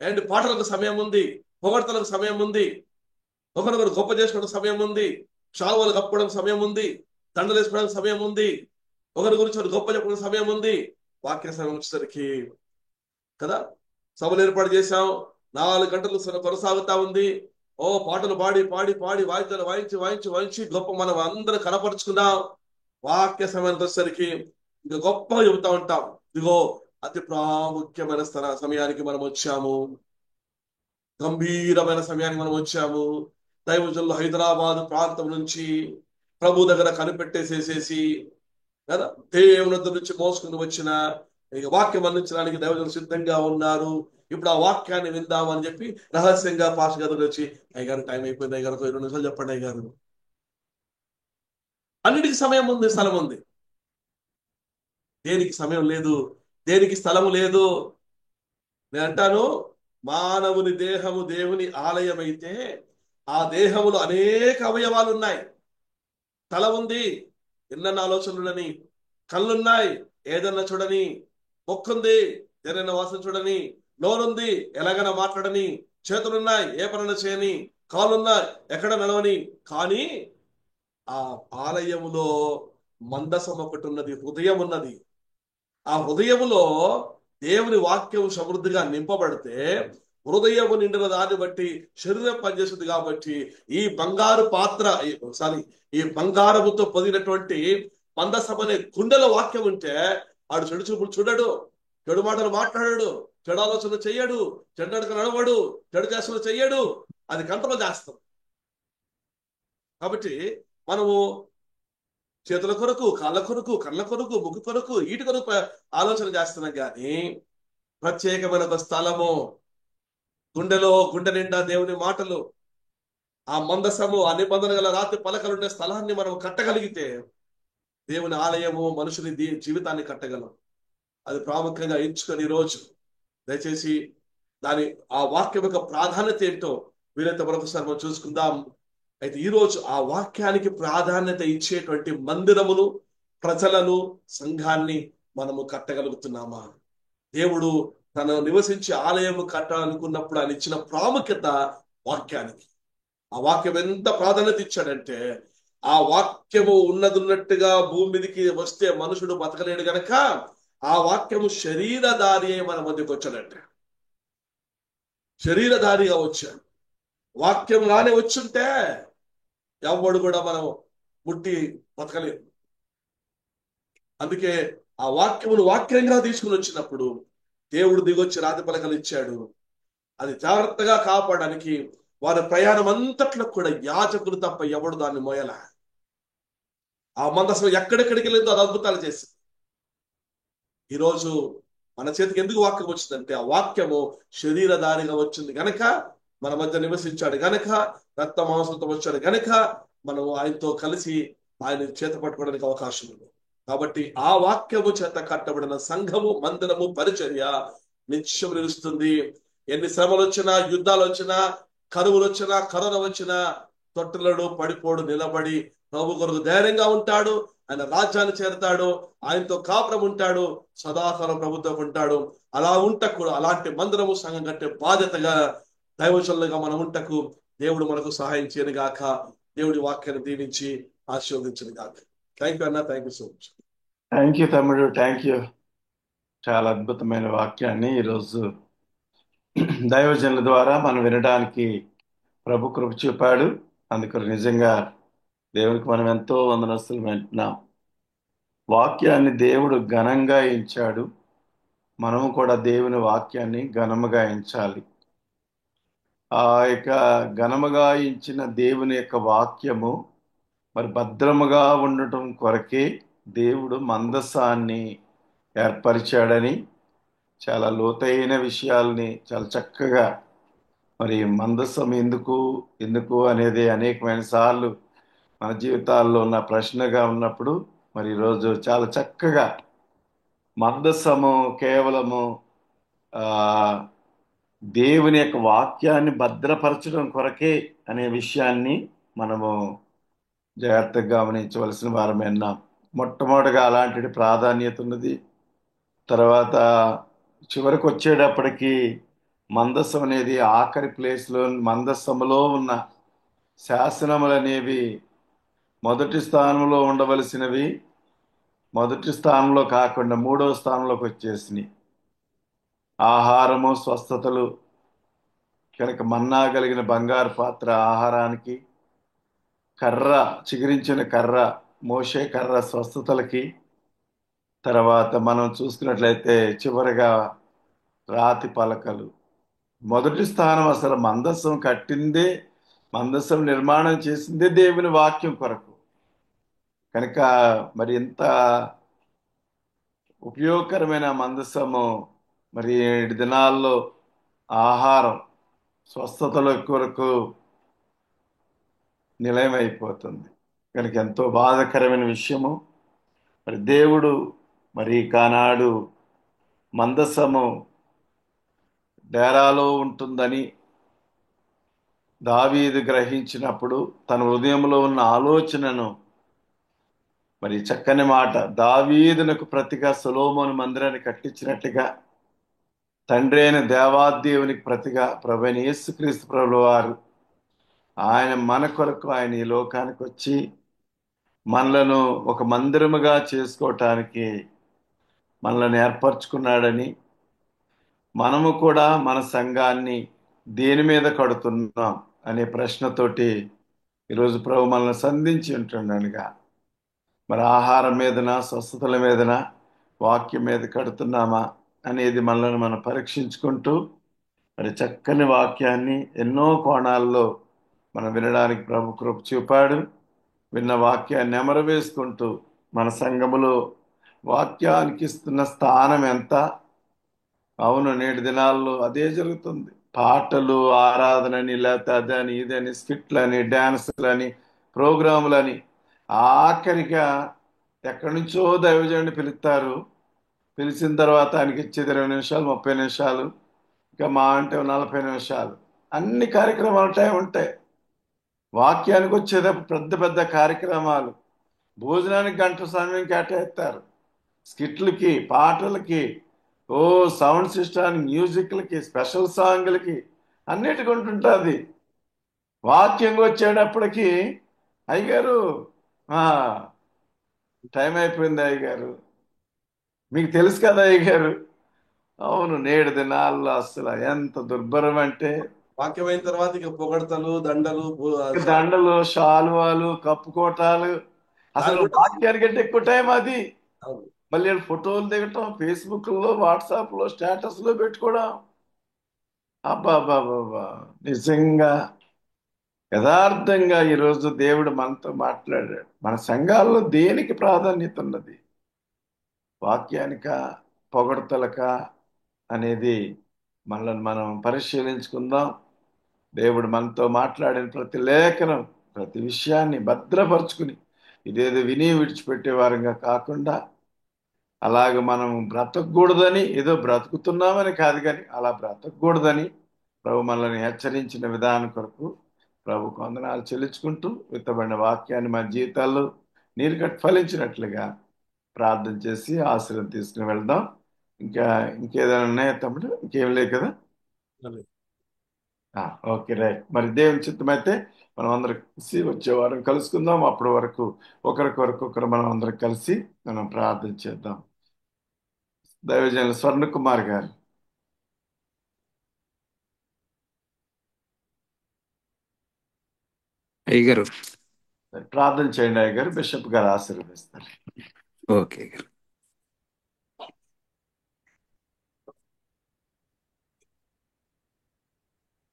Speaker 3: అండ్ పాటలకు సమయం ఉంది, పొగడ్తలకు సమయం ఉంది, ఒకరికొకరు గొప్ప చేసుకోవడానికి సమయం ఉంది, శాలువాలు కప్పుకోవడానికి సమయం ఉంది, దండలు వేసుకోవడానికి సమయం ఉంది, ఒకరి గురించి ఒకరు గొప్ప చెప్పడానికి సమయం ఉంది. వాక్య సమయం వచ్చేసరికి కదా సభలు ఏర్పాటు చేశాం, 4 గంటలు కొనసాగుతా ఉంది. ఓ పాటలు పాడి పాడి పాడి వాయిద్యాలు వాయించి వాయించి వాయించి గొప్ప మనం అందరం కనపరుచుకున్నాం. వాక్య సమయానికి వచ్చేసరికి ఇంకా గొప్పగా చెబుతా ఉంటాం. ఇదిగో అతి ప్రాముఖ్యమైన సమయానికి మనం వచ్చాము, గంభీరమైన సమయానికి మనం వచ్చాము. దైవజనులు హైదరాబాద్ ప్రాంతం నుంచి ప్రభు దగ్గర కనిపెట్టేసేసేసి కదా దేవుని నుంచి మోసుకుని వచ్చిన ఇక వాక్యం అందించడానికి దైవజనులు సిద్ధంగా ఉన్నారు. ఇప్పుడు ఆ వాక్యాన్ని విందామని చెప్పి రహస్యంగా పాస్ గదిలో వచ్చి, అయ్యగారు టైం అయిపోయింది, అయ్యగారు 2 నిమిషాలు చెప్పండి అయ్యగారు. అన్నిటికీ సమయం ఉంది, స్థలం ఉంది. దేనికి సమయం లేదు, దేనికి స్థలము లేదు. నేను అంటాను, మానవుని దేహము దేవుని ఆలయం అయితే ఆ దేహములో అనేక అవయవాలు ఉన్నాయి. తల ఉంది, ఎన్నెన్న ఆలోచనలుని, కళ్ళున్నాయి, ఏదన్నా చూడని, మొక్కుంది, ఏదైనా వాసన చూడని, నోరుంది, ఎలాగైనా మాట్లాడని, చేతులున్నాయి, ఏ పనులు చేయని, కాళ్ళున్నాయి, ఎక్కడ నడవని. కానీ ఆ ఆలయములో మందసం ఒకటి ఉన్నది, హృదయం ఉన్నది. ఆ హృదయములో దేవుని వాక్యం సమృద్ధిగా నింపబడితే హృదయము నిండిన దాన్ని బట్టి శరీరం పనిచేస్తుంది. కాబట్టి ఈ బంగారు పాత్ర ఈ బంగారముతో పొదిగినటువంటి మందసం అనే గుండెలో వాక్యం ఉంటే ఆడు చెడు చూపులు చూడడు, చెడు మాటలు మాట్లాడాడు, చెడు ఆలోచన చెయ్యడు, చెడ్డకు నడవడు, చెడు చేష్టలు చెయ్యడు. అది కంట్రోల్ చేస్తాం. కాబట్టి మనము చేతుల కొరకు, కాళ్ళ కొరకు, కళ్ళ కొరకు, ముక్కు కొరకు, వీటి కొరకు ఆలోచన చేస్తున్నాం. కానీ ప్రత్యేకమైన ఒక స్థలము, గుండె నిండా దేవుని మాటలు, ఆ మందసము, ఆ నిబంధన గల రాత్రి పలకలుండే స్థలాన్ని మనం కట్టగలిగితే దేవుని ఆలయము, మనుషుని జీవితాన్ని కట్టగలం. అది ప్రాముఖ్యంగా ఎంచుకొని ఈరోజు దయచేసి ఆ వాక్యం యొక్క ప్రాధాన్యత ఏంటో వీలైతే మరొకసారి మనం చూసుకుందాం. అయితే ఈరోజు ఆ వాక్యానికి ప్రాధాన్యత ఇచ్చేటువంటి మందిరమును, ప్రజలను, సంఘాన్ని మనము కట్టగలుగుతున్నామా? దేవుడు తను నివసించి ఆలయము కట్టాలనుకున్నప్పుడు ఆయన ఇచ్చిన ప్రాముఖ్యత వాక్యానికి. ఆ వాక్యం ఎంత ప్రాధాన్యత ఇచ్చాడంటే, ఆ వాక్యము ఉన్నట్టుగా భూమి మీదకి వస్తే మనుషుడు బతకలేడు గనక ఆ వాక్యము శరీరధారి మన మధ్యకి వచ్చాడంటే, శరీరధారిగా వచ్చాడు. వాక్యం రానే వచ్చుంటే ఎవడు కూడా మనం ముట్టి బతకలేదు. అందుకే ఆ వాక్యమును వాక్యంగా తీసుకుని వచ్చినప్పుడు దేవుడు దిగొచ్చి రాతి పలకలు ఇచ్చాడు. అది జాగ్రత్తగా కాపాడడానికి వారి ప్రయాణం అంతట్లో కూడా యాజకులు తప్ప ఎవడు దాన్ని మోయల. ఆ మందసం ఎక్కడెక్కడికి లేదో అది అద్భుతాలు చేసింది. ఈరోజు మన చేతికి ఎందుకు వాక్యం వచ్చిందంటే, ఆ వాక్యము శరీరధారిగా వచ్చింది గనక, మన మధ్య నివసించాడు గనక, రక్త మాంసంతో వచ్చాడు గనక మనం ఆయనతో కలిసి ఆయన చేత పట్టుకోవడానికి అవకాశం ఉంది. కాబట్టి ఆ వాక్యము చేత కట్టబడిన సంఘము, మందిరము, పరిచర్య నిత్యం నిలుస్తుంది. ఎన్ని శ్రమలు వచ్చినా, యుద్ధాలు వచ్చినా, కరువులు వచ్చినా, కరోనా వచ్చినా తొట్టులడు, పడిపోడు, నిలబడి ప్రభు కొరకు ధైర్యంగా ఉంటాడు. ఆయన రాజ్యాన్ని చేరతాడు, ఆయనతో కాపురం ఉంటాడు, సదాకాలం ప్రభుత్వం ఉంటాడు. అలా కూడా అలాంటి మందిరము, సంఘం కట్టే బాధ్యతగా దైవజనులుగా మనం ఉంటకు దేవుడు మనకు సహాయం చేయను గాక. దేవుడి వాక్యాన్ని దీవించి ఆశీర్వదించను గాక. థ్యాంక్ యూ అన్న, thank you so much.
Speaker 2: Thank you తమ్ముడు, థ్యాంక్ యూ. చాలా అద్భుతమైన వాక్యాన్ని ఈరోజు దైవజనుల ద్వారా మనం వినడానికి ప్రభు కృప చూపాడు. అందుకు నిజంగా దేవునికి మనం ఎంతో వందనస్తులు వింటున్నాం. వాక్యాన్ని దేవుడు ఘనంగా ఎంచాడు. మనము కూడా దేవుని వాక్యాన్ని ఘనముగా ఎంచాలి. ఆ యొక్క ఘనముగా ఎంచిన దేవుని యొక్క వాక్యము మరి భద్రముగా ఉండటం కొరకే దేవుడు మందసాన్ని ఏర్పరిచాడని, చాలా లోతైన విషయాల్ని చాలా చక్కగా, మరి మందసం ఎందుకు ఎందుకు అనేది అనేకమైన సార్లు మన జీవితాల్లో ఉన్న ప్రశ్నగా ఉన్నప్పుడు, మరి ఈరోజు చాలా చక్కగా మందసము కేవలము ఆ దేవుని యొక్క వాక్యాన్ని భద్రపరచడం కొరకే అనే విషయాన్ని మనము జాగ్రత్తగా గమనించవలసిన వారమే అన్నాం. మొట్టమొదటిగా అలాంటి ప్రాధాన్యత ఉన్నది. తర్వాత చివరికి వచ్చేటప్పటికి మందసం అనేది ఆఖరి ప్లేస్లో, మందసములో ఉన్న శాసనములు అనేవి మొదటి స్థానంలో ఉండవలసినవి మొదటి స్థానంలో కాకుండా మూడవ స్థానంలోకి వచ్చేసినాయి. ఆహారము, స్వస్థతలు కనుక మన్నా కలిగిన బంగారు పాత్ర ఆహారానికి, కర్ర, చిగురించిన కర్ర, మోషే కర్ర స్వస్థతలకి, తర్వాత మనం చూసుకున్నట్లయితే చివరిగా రాతి పలకలు. మొదటి స్థానం అసలు మందసం కట్టిందే, మందసం నిర్మాణం చేసిందే దేవుని వాక్యం కొరకు. కనుక మరి ఇంత ఉపయోగకరమైన మందసము మరి 7 దినాల్లో ఆహారం, స్వస్థతల కొరకు నిలయమైపోతుంది. కనుక ఎంతో బాధాకరమైన విషయము. మరి దేవుడు మరి కానాడు మందసము డేరాలో ఉంటుందని దావీదు గ్రహించినప్పుడు తన హృదయంలో ఉన్న ఆలోచనను, మరి చక్కని మాట, దావీదునకు ప్రతిగా సొలొమోను మందిరాన్ని కట్టించినట్టుగా తండ్రి అయిన దేవాదేవునికి ప్రతిగా ప్రభువైన యేసుక్రీస్తు ప్రభుల వారు ఆయన మన కొరకు ఆయన ఈ లోకానికి వచ్చి మనలను ఒక మందిరముగా చేసుకోవటానికి మనల్ని ఏర్పరచుకున్నాడని, మనము కూడా మన సంఘాన్ని దేని మీద కడుతున్నాం అనే ప్రశ్నతోటి ఈరోజు ప్రభు మనల్ని సంధించి ఉంటుండగా, మరి ఆహారం మీదనా, స్వస్థతల మీదనా, వాక్యం మీద కడుతున్నామా అనేది మనల్ని మనం పరీక్షించుకుంటూ, మరి చక్కని వాక్యాన్ని ఎన్నో కోణాల్లో మనం వినడానికి ప్రభు కృప చూపాడు. విన్న వాక్యాన్ని నెమరవేసుకుంటూ మన సంఘములో వాక్యానికి ఇస్తున్న స్థానం ఎంత? అవును, నేటి దినాల్లో అదే జరుగుతుంది. పాటలు, ఆరాధనని, లేకపోతే అదని ఇదని, స్కిట్లని, డ్యాన్సులని, ప్రోగ్రాములని, ఆఖరిగా ఎక్కడి నుంచో దైవజనుడిని పిలుస్తారు. పిలిచిన తర్వాత ఆయనకి ఇచ్చేది 20 నిమిషాలు, 30 నిమిషాలు, ఇంకా మా అంటే 40 నిమిషాలు. అన్ని కార్యక్రమాలు టైం ఉంటాయి. వాక్యానికి వచ్చేటప్పుడు పెద్ద పెద్ద కార్యక్రమాలు. భోజనానికి గంట సమయం కేటాయిస్తారు. స్కిట్లకి, పాటలకి, ఓ సౌండ్ సిస్టానికి, మ్యూజిక్లకి, స్పెషల్ సాంగ్లకి, అన్నిటికి ఉంటుంటుంది. వాక్యం వచ్చేటప్పటికి అయ్యగారు టైం అయిపోయింది అయ్యగారు, మీకు తెలుసు కదా అయ్యగారు. అవును, నేడు దినాల్లో అసలు ఎంత దుర్భరం అంటే,
Speaker 3: వాక్యం అయిన తర్వాత ఇక పొగడతలు, దండలు,
Speaker 2: దండలు, శాలువాలు, కప్పుకోటాలు, అసలు
Speaker 3: దాని
Speaker 2: వాక్యానికంటే ఎక్కువ టైం అది.
Speaker 3: అవును.
Speaker 2: మళ్ళీ ఫోటోలు దిగటం, ఫేస్బుక్ లో, వాట్సాప్ లో, స్టేటస్ లో పెట్టుకోవడం. అబ్బాబాబా, నిజంగా యథార్థంగా ఈరోజు దేవుడు మనతో మాట్లాడాడు. మన సంఘాల్లో దేనికి ప్రాధాన్యత ఉన్నది? వాక్యానిక, పొగడతలక అనేది మనల్ని మనం పరిశీలించుకుందాం. దేవుడు మనతో మాట్లాడిన ప్రతి లేఖనం, ప్రతి విషయాన్ని భద్రపరుచుకుని, ఇదేదో విని విడిచిపెట్టే వారంగా కాకుండా, అలాగ మనం బ్రతకూడదని, ఏదో బ్రతుకుతున్నామని కాదు కానీ అలా బ్రతకూడదని ప్రభు మనల్ని హెచ్చరించిన విధానం కొరకు ప్రభు వందనాలు చెల్లించుకుంటూ, విత్తబడిన వాక్యాన్ని మన జీవితాల్లో నీరు కట్టి ఫలించినట్లుగా ప్రార్థన చేసి ఆశీర్వాదం తీసుకుని వెళ్దాం. ఇంకేదైనా ఉన్నాయా తమ్ముడు? ఇంకేం లేదు కదా? Okay right. మరి దేవుని చిత్తం అయితే మనం అందరం కలిసి వచ్చే వారం కలుసుకుందాం. అప్పటి వరకు ఒకరు మనం అందరం కలిసి మనం ప్రార్థన చేద్దాం. దైవజనులు స్వర్ణ కుమార్ గారు
Speaker 4: అయ్యగారు.
Speaker 2: ప్రార్థన చేయండి. అయ్యగారు బిషప్ గారు ఆశీర్వదిస్తారు.
Speaker 4: ఓకే అయ్యగారు.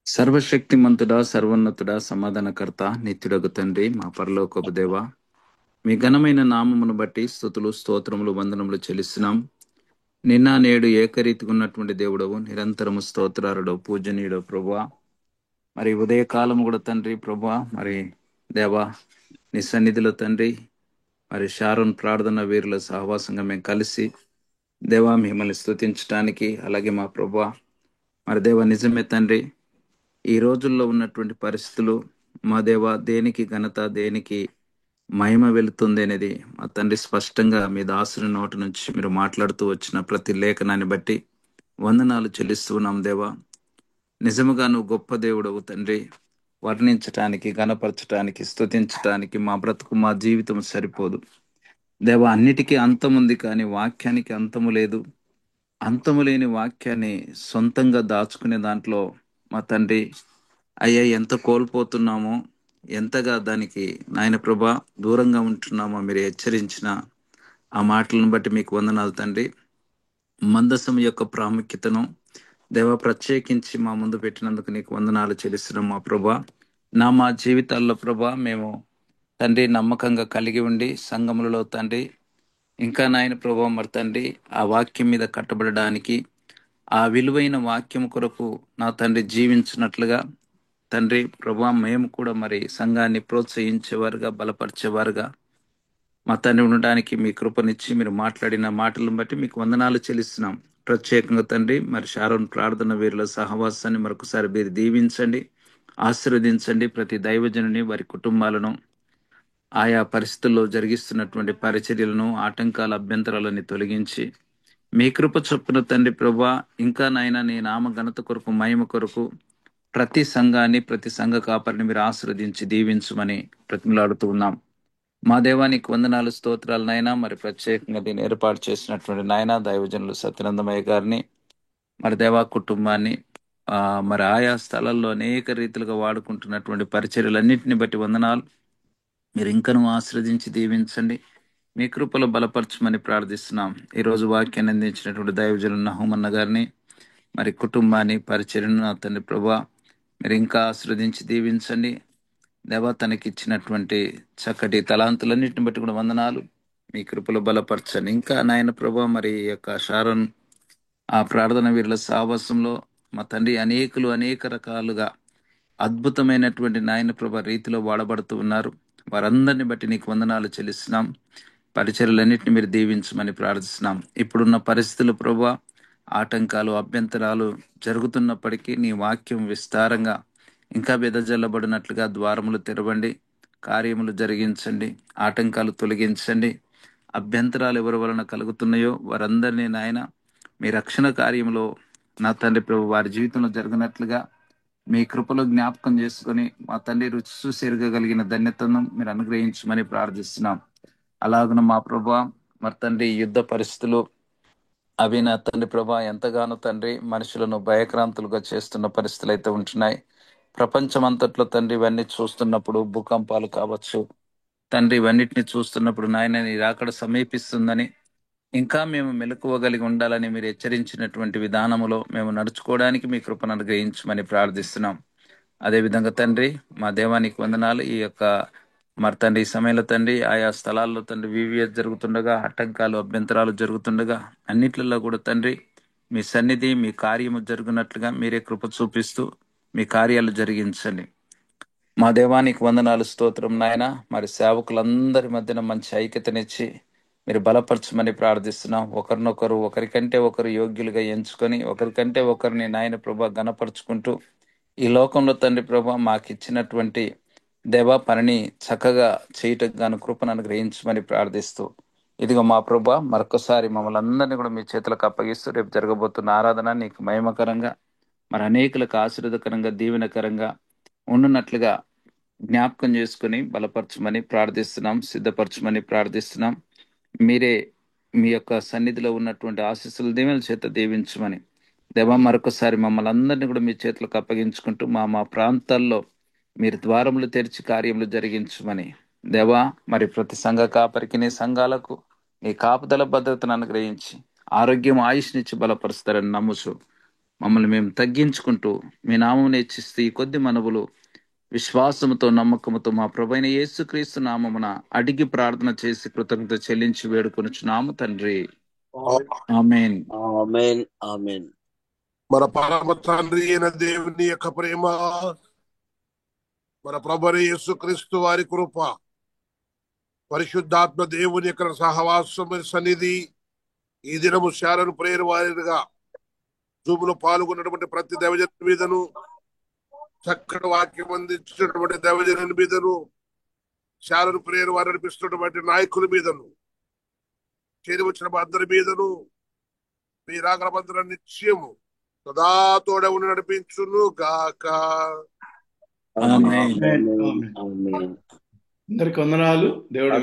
Speaker 4: సర్వశక్తిమంతుడా, సర్వోన్నతుడా, సమాధానకర్త, నిత్యుడగు తండ్రి, మా పరలోకపు దేవ, మీ ఘనమైన నామమును బట్టి స్తుతులు, స్తోత్రములు, వందనములు చెల్లిస్తున్నాం. నిన్న నేడు ఏకరీతిగా ఉన్నటువంటి దేవుడవు, నిరంతరము స్తోత్రారుడు, పూజనీయుడు ప్రభువా. మరి ఉదయకాలం కూడా తండ్రి ప్రభువా, మరి దేవా నీ సన్నిధిలో తండ్రి, మరి షారోన్ ప్రార్థన వీరుల సహవాసంగా మేము కలిసి దేవా మిమ్మల్ని స్తుతించడానికి, అలాగే మా ప్రభువా మరి దేవా నిజమే తండ్రి, ఈ రోజుల్లో ఉన్నటువంటి పరిస్థితులు మా దేవా దేనికి ఘనత, దేనికి మహిమ వెళుతుంది అనేది మా తండ్రి స్పష్టంగా మీ దాసుని నోటి నుంచి మీరు మాట్లాడుతూ వచ్చిన ప్రతి లేఖనాన్ని బట్టి వందనాలు చెల్లిస్తున్నాం దేవా. నిజముగా నువ్వు గొప్ప దేవుడవు తండ్రి. వర్ణించటానికి, గణపరచటానికి, స్తుతించటానికి మా బ్రతుకు, మా జీవితం సరిపోదు దేవా. అన్నిటికీ అంతముంది కానీ వాక్యానికి అంతము లేదు. అంతము లేని వాక్యాన్ని సొంతంగా దాచుకునే దాంట్లో మా తండ్రి అయ్యా ఎంత కోల్పోతున్నామో, ఎంతగా దానికి నాయన ప్రభా దూరంగా ఉంటున్నామో మీరు హెచ్చరించిన ఆ మాటలను బట్టి మీకు వందనాలు తండ్రి. మందసం యొక్క ప్రాముఖ్యతను దేవ ప్రత్యేకించి మా ముందు పెట్టినందుకు నీకు వందనాలు చెల్లిస్తున్నాం మా ప్రభా. మా జీవితాల్లో ప్రభా మేము తండ్రి నమ్మకంగా కలిగి ఉండి సంఘములలో తండ్రి ఇంకా నాయన ప్రభా మరి తండ్రి ఆ వాక్యం మీద కట్టబడడానికి, ఆ విలువైన వాక్యం కొరకు నా తండ్రి జీవించినట్లుగా తండ్రి ప్రభా మేము కూడా మరి సంఘాన్ని ప్రోత్సహించేవారుగా, బలపరిచేవారుగా మా తండ్రి ఉండడానికి మీ కృపనిచ్చి మీరు మాట్లాడిన మాటలను బట్టి మీకు వందనాలు చెల్లిస్తున్నాం. ప్రత్యేకంగా తండ్రి మరి షారోన్ ప్రార్థన వీరుల సహవాసాన్ని మరొకసారి మీరు దీవించండి, ఆశీర్వదించండి. ప్రతి దైవజనుని వారి కుటుంబాలను ఆయా పరిస్థితుల్లో జరిగిస్తున్నటువంటి పరిచర్యలను, ఆటంకాల, అభ్యంతరాలని తొలగించి మీ కృప చొప్పున తండ్రి ప్రభా ఇంకా నాయన నీ నామ ఘనత కొరకు, మహిమ కొరకు ప్రతి సంఘాన్ని, ప్రతి సంఘ కాపరిని మీరు ఆశీర్వదించి దీవించమని ప్రతిమలాడుతూ ఉన్నాం. మా దేవానికి వందనాలు, స్తోత్రాలు నాయన. మరి ప్రత్యేకంగా దీన్ని ఏర్పాటు చేసినటువంటి నాయన దైవజనులు సత్యనందమయ్య గారిని, మరి దేవా కుటుంబాన్ని మరి ఆయా స్థలాల్లో అనేక రీతిలుగా వాడుకుంటున్నటువంటి పరిచర్యలన్నింటిని బట్టి వందనాలు. మీరు ఇంకనూ ఆశ్రదించి దీవించండి, మీ కృపలో బలపరచమని ప్రార్థిస్తున్నాం. ఈరోజు వాక్యాన్ని అందించినటువంటి దైవజనులు నహుమన్న గారిని, మరి కుటుంబాన్ని, పరిచర్యను నా తండ్రి ప్రభా మీరు ఇంకా ఆశ్రదించి దీవించండి దేవా. తనకి ఇచ్చినటువంటి చక్కటి తలాంతులన్నింటిని బట్టి కూడా వందనాలు, మీ కృపలో బలపరచండి. ఇంకా నాయన ప్రభా మరి ఈ యొక్క షారోన్ ఆ ప్రార్థన వీరుల సాహసంలో మా తండ్రి అనేకులు అనేక రకాలుగా అద్భుతమైనటువంటి నాయన ప్రభా రీతిలో వాడబడుతూ ఉన్నారు. వారందరిని బట్టి నీకు వందనాలు చెల్లిస్తున్నాం. పరిచర్యలన్నింటినీ మీరు దీవించమని ప్రార్థిస్తున్నాం. ఇప్పుడున్న పరిస్థితులు ప్రభా ఆటంకాలు, అభ్యంతరాలు జరుగుతున్నప్పటికీ నీ వాక్యం విస్తారంగా ఇంకా వెదజల్లబడినట్లుగా ద్వారములు తెరవండి, కార్యములు జరిగించండి, ఆటంకాలు తొలగించండి. అభ్యంతరాలు ఎవరి వలన కలుగుతున్నాయో వారందరినీ నాయన మీ రక్షణ కార్యంలో నా తండ్రి ప్రభు వారి జీవితంలో జరిగినట్లుగా మీ కృపలో జ్ఞాపకం చేసుకొని మా తండ్రి రుచి చూసి ఎరగగలిగిన ధన్యతను మీరు అనుగ్రహించమని ప్రార్థిస్తున్నాం. అలాగున మా ప్రభా మరి తండ్రి యుద్ధ పరిస్థితులు అవి నా తండ్రి ప్రభా ఎంతగానో తండ్రి మనుషులను భయక్రాంతులుగా చేస్తున్న పరిస్థితులు అయితే ఉంటున్నాయి. ప్రపంచం అంతట్లో తండ్రి ఇవన్నీ చూస్తున్నప్పుడు, భూకంపాలు కావచ్చు తండ్రి ఇవన్నిటిని చూస్తున్నప్పుడు నాయన నీ రాకడ సమీపిస్తుందని, ఇంకా మేము మెలకువగలిగి ఉండాలని మీరు హెచ్చరించినటువంటి విధానములో మేము నడుచుకోవడానికి మీ కృపను అనుగ్రహించమని ప్రార్థిస్తున్నాం. అదేవిధంగా తండ్రి మా దేవానికి వందనాలు. ఈ యొక్క మరి తండ్రి ఈ సమయంలో తండ్రి ఆయా స్థలాల్లో తండ్రి వివిఎస్ జరుగుతుండగా, ఆటంకాలు, అభ్యంతరాలు జరుగుతుండగా అన్నిట్లలో కూడా తండ్రి మీ సన్నిధి, మీ కార్యము జరుగునట్లుగా మీరే కృప చూపిస్తూ మీ కార్యాలు జరిగించండి. మా దేవానికి వందనాలు, స్తోత్రం నాయన. మరి సేవకులందరి మధ్యన మంచి ఐక్యతనిచ్చి మీరు బలపరచమని ప్రార్థిస్తున్నాం. ఒకరినొకరు, ఒకరికంటే ఒకరు యోగ్యులుగా ఎంచుకొని ఒకరికంటే ఒకరిని నాయన ప్రభా గణపరుచుకుంటూ ఈ లోకంలో తండ్రి ప్రభా మాకు ఇచ్చినటువంటి దేవా పనిని చక్కగా చేయటకు గాను కృపను అనుగ్రహించమని ప్రార్థిస్తూ ఇదిగో మా ప్రభా మరొకసారి మమ్మల్ని అందరినీ కూడా మీ చేతులకు అప్పగిస్తూ రేపు జరగబోతున్న ఆరాధన నీకు మహిమకరంగా మరి అనేకులకు ఆశీర్వదకరంగా దీవెనకరంగా ఉండునట్లుగా జ్ఞాపకం చేసుకుని బలపరచమని ప్రార్థిస్తున్నాం, సిద్ధపరచమని ప్రార్థిస్తున్నాం. మీరే మీ యొక్క సన్నిధిలో ఉన్నటువంటి ఆశీస్సుల దీవెనల చేత దీవించమని దేవా, మరొకసారి మమ్మల్ని అందరినీ కూడా మీ చేతులకు అప్పగించుకుంటూ మా మా ప్రాంతాల్లో మీరు ద్వారములు తెరిచి కార్యములు జరిగించమని దేవా, మరి ప్రతి సంఘ కాపరికి నీ సంఘాలకు నీ కాపుదల భద్రతను అనుగ్రహించి ఆరోగ్యం ఆయుష్నిచ్చి బలపరుస్తారని నమ్ముచు మమ్మల్ని మేము తగ్గించుకుంటూ మీ నామం హెచ్చిస్తూ ఈ కొద్ది మనవులు విశ్వాసముతో నమ్మకముతో మా ప్రభువైన యేసుక్రీస్తు నామమున అడిగి ప్రార్థన చేసి కృతజ్ఞత చెల్లించి వేడుకొనుచున్నాము తండ్రి. ఆమేన్.
Speaker 5: ఆమేన్. ఆమేన్.
Speaker 3: మన పరమ తండ్రి అయిన దేవుని యొక్క ప్రేమ, మన ప్రభువైన యేసుక్రీస్తు వారి కృప, పరిశుద్ధాత్మ దేవుని యొక్క సహవాసం సన్నిధి ఈ దినము శారను ప్రేరు వారిగా జూములో పాల్గొన్నటువంటి ప్రతి దైవజను మీదను, చక్కటి వాక్యం అందించినటువంటి దైవజనుని మీదను, శారను ప్రేరు వారు నడిపిస్తున్నటువంటి నాయకుల మీదను, చేరి వచ్చిన అందరి మీదను మీ రాగల నిశ్చయము సదా తోడ ఉండి నడిపించును గాక.
Speaker 4: ఆమేన్.
Speaker 2: అందరికి వందనాలు. దేవుడు